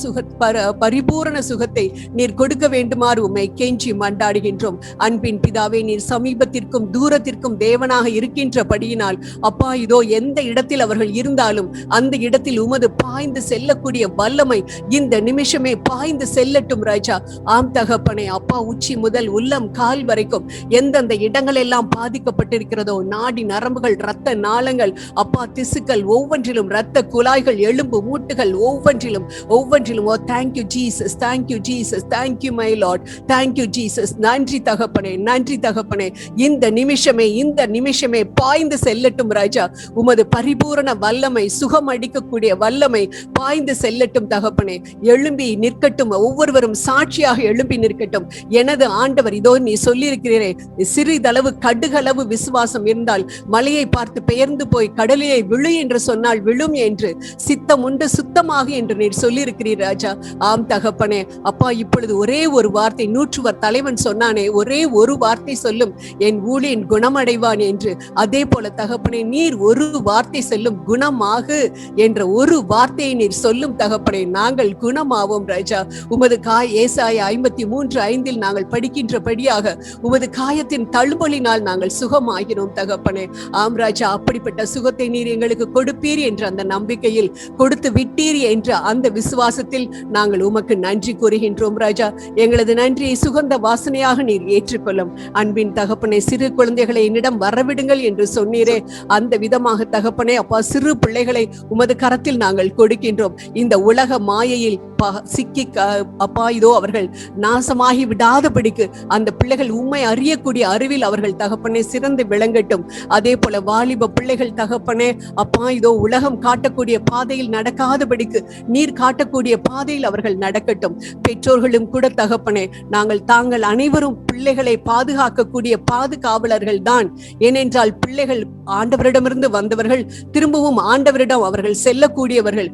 Speaker 5: பரிபூரண சுகத்தை நீர் கொடுக்க வேண்டுமாறு உம்மை கெஞ்சி மண்டாடுகின்றோம். அன்பின் பிதாவே, நீர் சமீபத்திற்கும் தூரத்திற்கும் தேவனாக இருக்கின்றபடியினால் அப்பா இதோ எந்த இடத்தில் அவர்கள் இருந்தாலும் அந்த இடத்தில் உமது பாய்ந்து செல்லக்கூடிய வல்லமை இந்த நிமிஷமே பாய்ந்து செல்லட்டும் ராஜா. ஆம் தகப்பனே அப்பா, உச்சி முதல் உள்ளம் கால் வரைக்கும் எந்தெந்த இடங்கள் எல்லாம் பாதிக்கப்பட்டிருக்கிறதோ நாடி நரம்புகள் இரத்த நாளங்கள் அப்பா திசுக்கள் ஒவ்வொன்றிலும் இரத்த குழாய்கள் எலும்பு மூட்டுகள் ஒவ்வொன்றிலும் ஓ thank you Jesus, thank you Jesus, thank you my lord, thank you Jesus. நன்றி தகப்பனே, நன்றி தகப்பனே. இந்த நிமிஷமே பாய்ந்து செல்லட்டும் ராஜா. உமது பரிபூரண வல்லமை, சுகம் அடிக்கக்கூடிய வல்லமை பாய்ந்து செல்லட்டும் தகப்பனே. எழும்பி நிற்கட்டும், ஒவ்வொருவரும் சாட்சியாக எழும்பி நிற்கட்டும். எனது ஆண்டவர், இதோ நீ சொல்லியிருக்கிறீரே, சிறிதளவு கடுகளவு விசுவாசம் இருந்தால் மலையை பார்த்து பெயர்ந்து போய் கடலிலே விழு என்று சொன்னால் விழும் என்று, சித்தம் உண்டு சுத்தமாக என்று நீர் சொல்லியிருக்கிறீர் ராஜா. ஆம் தகப்பனே அப்பா, இப்பொழுது ஒரே ஒரு வார்த்தை, 100 தலைவன் சொன்னானே, ஒரே ஒரு வார்த்தை சொல்லும் என் ஊழியன் குணமடைவான் என்று. அதே போல தகப்பனே நீர் ஒரு வார்த்தை சொல்லும் குணமாகு என்ற ஒரு வார்த்தையை நீர் சொல்லும் தகப்பனே, நாங்கள் குணமாவோம் ராஜா. உமது ஏசாயா 53:5 நாங்கள் படிக்கின்றபடியாக உமது காயத்தின் தழும்பலினால் நாங்கள் சுகமாகிறோம் தகப்பனே. ஆம் ராஜா, அப்படிப்பட்ட சுகத்தை நீர் எங்களுக்கு கொடுப்பீர் என்ற அந்த நம்பிக்கையில், கொடுத்து விட்டீர் என்ற அந்த விசுவாசத்தில் நாங்கள் உமக்கு நன்றி கூறுகின்றோம் ராஜா. எங்களது நன்றியை சுகந்த வாசனையாக நீர் ஏற்றுக்கொள்ளும். அன்பின் தகப்பனே, சிறு குழந்தைகளை என்னிடம் வரவிடுங்கள் என்று சொன்னீரே, அந்த விதமாக தகப்பனே அப்பா சிறு பிள்ளைகளை உமது உமது கரத்தில் நாங்கள் கொடுக்கின்றோம். இந்த உலக மாயையில் சிக்கி அப்பா இதோ அவர்கள் நாசமாகி விடாதபடிக்கு அந்த பிள்ளைகள் உம்மை அறியக்கூடிய அறிவில் அவர்கள் தகப்பனே சிறந்து விளங்கட்டும். அதே போல வாலிப பிள்ளைகள் தகப்பனே அப்பா இதோ உலகம் காட்டக்கூடிய பாதையில் நடக்காதபடிக்கு நீர் காட்டக்கூடிய பாதையில் அவர்கள் நடக்கட்டும். பெற்றோர்களும் கூட தகப்பனே தாங்கள் அனைவரும் பிள்ளைகளை பாதுகாக்கக்கூடிய பாதுகாவலர்கள் தான். ஏனென்றால் பிள்ளைகள் ஆண்டவரிடமிருந்து வந்தவர்கள், திரும்பவும் ஆண்டவரிடம் அவர்கள் செல்லக்கூடியவர்கள்.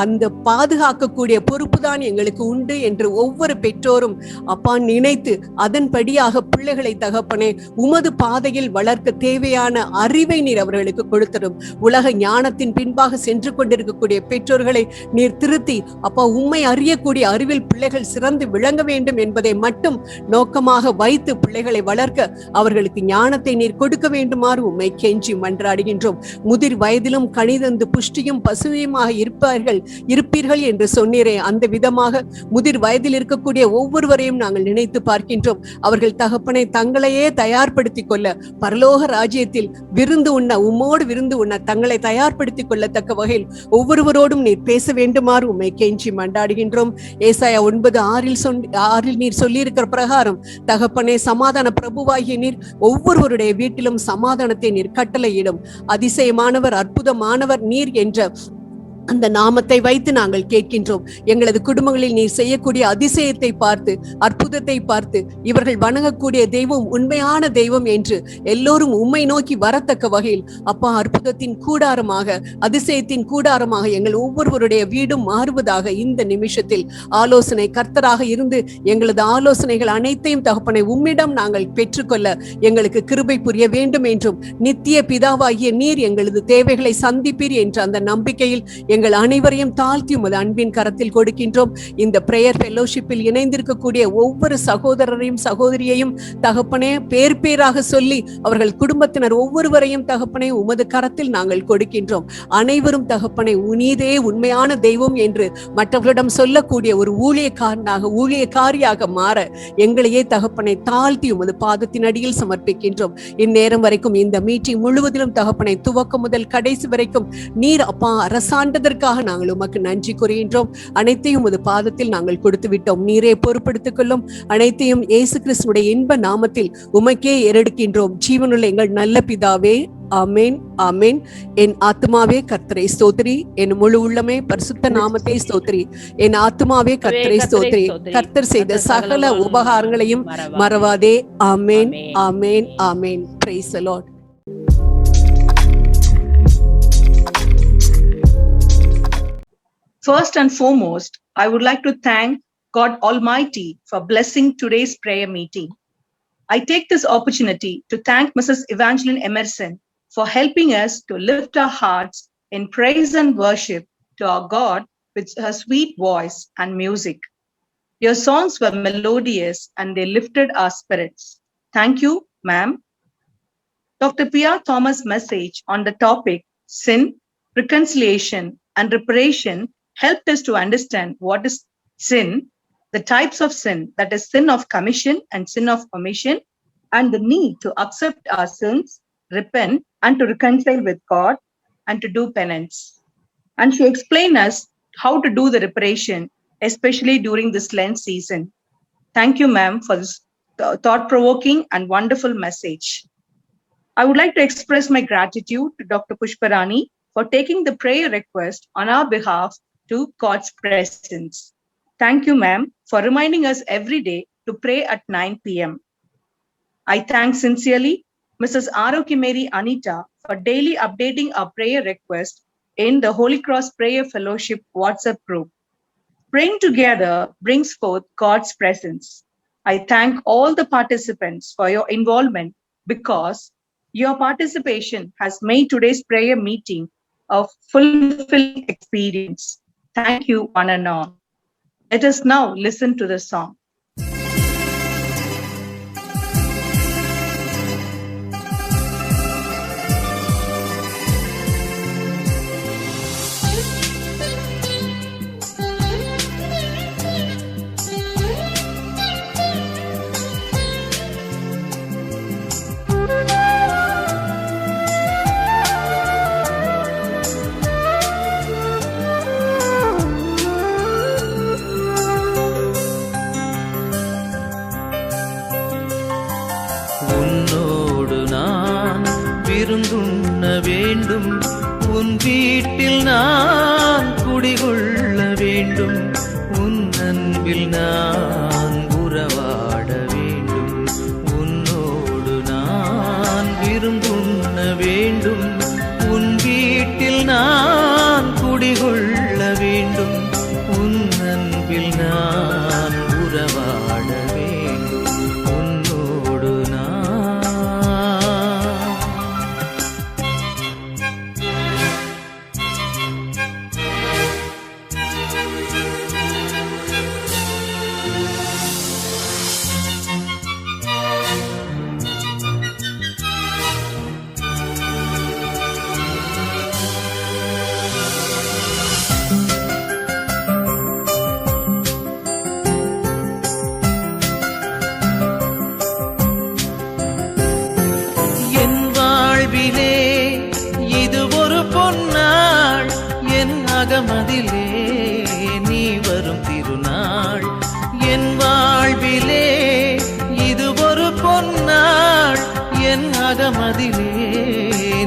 Speaker 5: அந்த பாதுகாக்கக்கூடிய பொறுப்புதான் எங்களுக்கு உண்டு என்று ஒவ்வொரு பெற்றோரும் அப்பா நினைத்து அதன்படியாக பிள்ளைகளை தகப்பனே உமது பாதையில் வளர்க்க தேவையான அறிவை நீர் அவர்களுக்கு கொடுத்தரும். உலக ஞானத்தின் பின்பாக சென்று கொண்டிருக்கக்கூடிய பெற்றோர்களை நீர் திருத்தி அப்பா உம்மை அறியக்கூடிய அறிவில் பிள்ளைகள் சிறந்து விளங்க வேண்டும் என்பதை மட்டும் நோக்கமாக வைத்து பிள்ளைகளை வளர்க்க அவர்களுக்கு ஞானத்தை நீர் கொடுக்க வேண்டுமாறு உம்மை கெஞ்சி மன்றாடுகின்றோம். முதிர் வயதிலும் கனிதந்து புஷ்டியும் பசுமையுமாக இருப்பீர்கள் என்று சொன்னீரே, அந்த விதமாக முதிர் வயதில் இருக்கக்கூடிய ஒவ்வொருவரையும் நாங்கள் நினைத்து பார்க்கின்றோம். அவர்கள் தகப்பனை தங்களையே தயார்படுத்திக் கொள்ள பரலோக ராஜ்யத்தில் விருந்து உண்ண உம்மோடு விருந்து உண்ண தங்களை தயார்படுத்திக் கொள்ளத்தக்க வகையில் ஒவ்வொருவரோடும் நீர் பேச வேண்டுமாறு உம்மை கெஞ்சி மன்றாடுகின்றோம். ஏசாயா 9:6 நீர் சொல்லி இருக்கிற பிரகாரம் தகப்பனே சமாதான பிரபுவாகிய நீர் ஒவ்வொருவருடைய வீட்டிலும் சமாதானத்தை நீர் கட்டளையிடும். அதிசயமானவர் அற்புதமானவர் நீர் என்ற அந்த நாமத்தை வைத்து நாங்கள் கேட்கின்றோம். எங்களது குடும்பங்களில் நீர் செய்யக்கூடிய அதிசயத்தை பார்த்து, அற்புதத்தை பார்த்து, இவர்கள் வணங்கக்கூடிய தெய்வம் உண்மையான தெய்வம் என்று எல்லோரும் உம்மை நோக்கி வரத்தக்க வகையில் அப்பா அற்புதத்தின் கூடாரமாக, அதிசயத்தின் கூடாரமாக எங்கள் ஒவ்வொருவருடைய வீடும் மாறுவதாக இந்த நிமிஷத்தில் ஆலோசனை கர்த்தராக இருந்து எங்களது ஆலோசனைகள் அனைத்தையும் தகப்பனை உம்மிடம் நாங்கள் பெற்றுக்கொள்ள எங்களுக்கு கிருபை புரிய வேண்டும் என்றும், நித்திய பிதாவாகிய நீர் எங்களது தேவைகளை சந்திப்பீர் என்ற அந்த நம்பிக்கையில் எங்கள் அனைவரையும் தாழ்த்தி உமது அன்பின் கரத்தில் கொடுக்கின்றோம். இந்த பிரேயர் ஃபெல்லோஷிப்பில் இணைந்திருக்கக்கூடிய ஒவ்வொரு சகோதரரையும் சகோதரியையும் தகப்பனே பேர் பேராக சொல்லி அவர்கள் குடும்பத்தினர் ஒவ்வொருவரையும் தகப்பனே உமது கரத்தில் நாங்கள் கொடுக்கின்றோம். அனைவரும் தகப்பனை நீரே உண்மையான தெய்வம் என்று மற்றவர்களிடம் சொல்லக்கூடிய ஒரு ஊழியக்காரியாக மாற எங்களையே தகப்பனை தாழ்த்தி உமது பாதத்தின் அடியில் சமர்ப்பிக்கின்றோம். இந்நேரம் வரைக்கும் இந்த மீட்டிங் முழுவதிலும் தகப்பனை துவக்கம் முதல் கடைசி வரைக்கும் நீர் அப்பா அரசாண்டதற்காக நாங்கள் உமக்கு நன்றி கூறுகின்றோம். அனைத்தையும் உமது பாதத்தில் நாங்கள் கொடுத்து விட்டோம். நீரே பொறுப்படுத்திக் கொள்ளும். அனைத்தையும் இயேசு கிறிஸ்துவினுடைய இன்ப நாமத்தில் உமக்கே ஏறெடுக்கின்றோம். ஜீவனுள்ள எங்கள் நல்ல பிதாவே, ஆமேன் ஆமேன். என் ஆத்துமாவே கர்த்தரை ஸ்தோத்திரி, என் முழு உள்ளமே பரிசுத்த நாமத்தை ஸ்தோத்திரி. என் ஆத்துமாவே கர்த்தரை ஸ்தோத்திரி, கர்த்தர் செய்த சகல உபகாரங்களையும் மறவாதே. ஆமேன் ஆமேன் ஆமேன். Praise the lord.
Speaker 1: First and foremost, I would like to thank God Almighty for blessing today's prayer meeting. I take this opportunity to thank Mrs. Evangeline Emerson for helping us to lift our hearts in praise and worship to our God with her sweet voice and music. Your songs were melodious and they lifted our spirits. Thank you, ma'am. Dr. P.R. Thomas' message on the topic sin, reconciliation, and reparation helped us to understand what is sin, the types of sin, that is sin of commission and sin of omission, and the need to accept our sins, repent, and to reconcile with God, and to do penance. And she explained us how to do the reparation, especially during this Lent season. Thank you, ma'am, for this thought-provoking and wonderful message. I would like to express my gratitude to Dr. Pushparani for taking the prayer request on our behalf to God's presence. Thank you, ma'am, for reminding us every day to pray at 9 p.m. I thank sincerely Mrs. Aroki Mary Anita for daily updating our prayer request in the Holy Cross Prayer Fellowship WhatsApp group. Praying together brings forth God's presence. I thank all the participants for your involvement because your participation has made today's prayer meeting a fulfilling experience. Thank you, one and all. Let us now listen to the song.
Speaker 6: வேண்டும், உன் அன்பில் நான் உறவாட வேண்டும், உன்னோடு நான் விருந்துண்ண வேண்டும், உன் வீட்டில் நான் குடிகொள்ள வேண்டும், உன் அன்பில் நான் உறவாட வேண்டும், உன்னோடு நான். என் வாழ்விலே இது ஒரு பொன்னாள், என் அகமதிலே நீ வரும் திருநாள். என் வாழ்விலே இது ஒரு பொன்னாள், என் அகமதிலே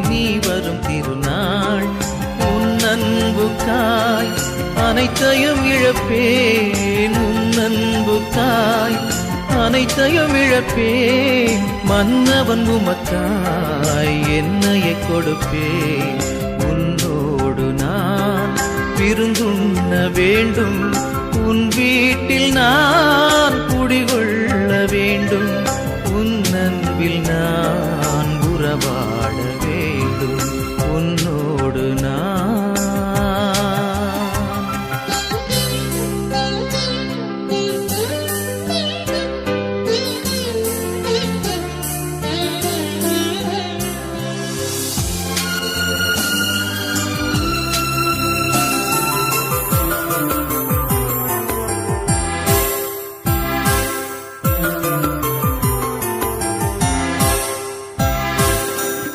Speaker 6: நீ வரும் திருநாள். உன் அன்புக்காய் அனைத்தையும் இழப்பேன், உன் அன்புக்காய் அனைத்தையும் இழப்பேன், மன்னவன் உமக்காய் என்னையை கொடுப்பேன், உன்னோடு நான் விருந்துண்ண வேண்டும், உன் வீட்டில் நான் குடிகொள்ள வேண்டும், உன் அன்பில் நான் உறவாட வேண்டும், உன்னோடு நான்.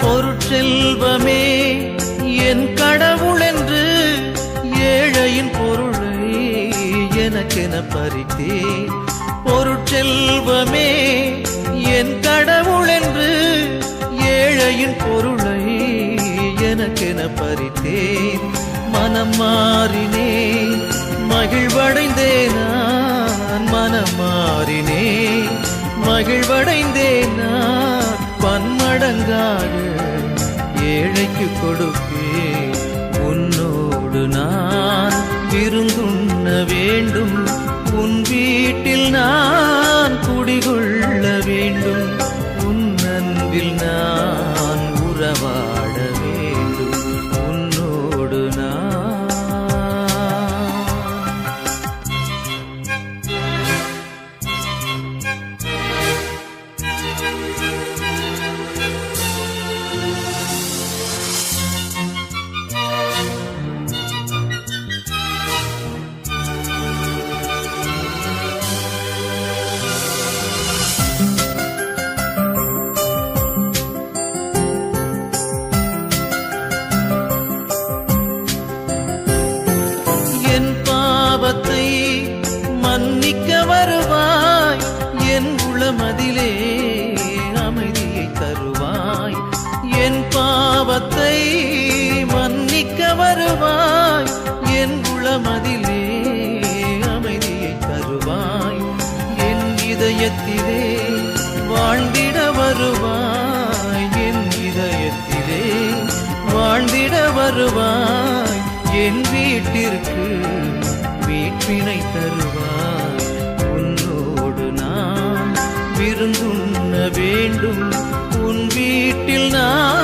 Speaker 6: பொருட்செல்வமே என் கடவுள் என்று ஏழையின் பொருளை எனக்கென பறித்தேன். பொருட்செல்வமே என் கடவுள் என்று ஏழையின் பொருளை எனக்கென பறித்தேன். மனம் மாறினேன், மகிழ்வடைந்தேன் நான், மனம் மாறினேன், மகிழ்வடைந்தேன் நான், பன்மடங்காக ஏழைக்கு கொடுப்பேன், உன்னோடு நான் விருந்துண்ண வேண்டும், உன் வீட்டில் நான் குடிகொள்ள வேண்டும், உன் அன்பில் நான் உறவாட வேண்டும், உன்னோடு நான். என் பாவத்தை மன்னிக்க வருவாய், என் உளமதிலே அமைதியை தருவாய். என் பாவத்தை மன்னிக்க வருவாய், என் உளமதிலே அமைதியை தருவாய். என் இதயத்திலே வாழ்ந்திட வருவாய், என் இதயத்திலே வாழ்ந்திட வருவாய். என் வீட்டிற்கு மீட்பினை தருவாய், உன்னோடு நான் விருந்துண்ண வேண்டும், உன் வீட்டில் நான்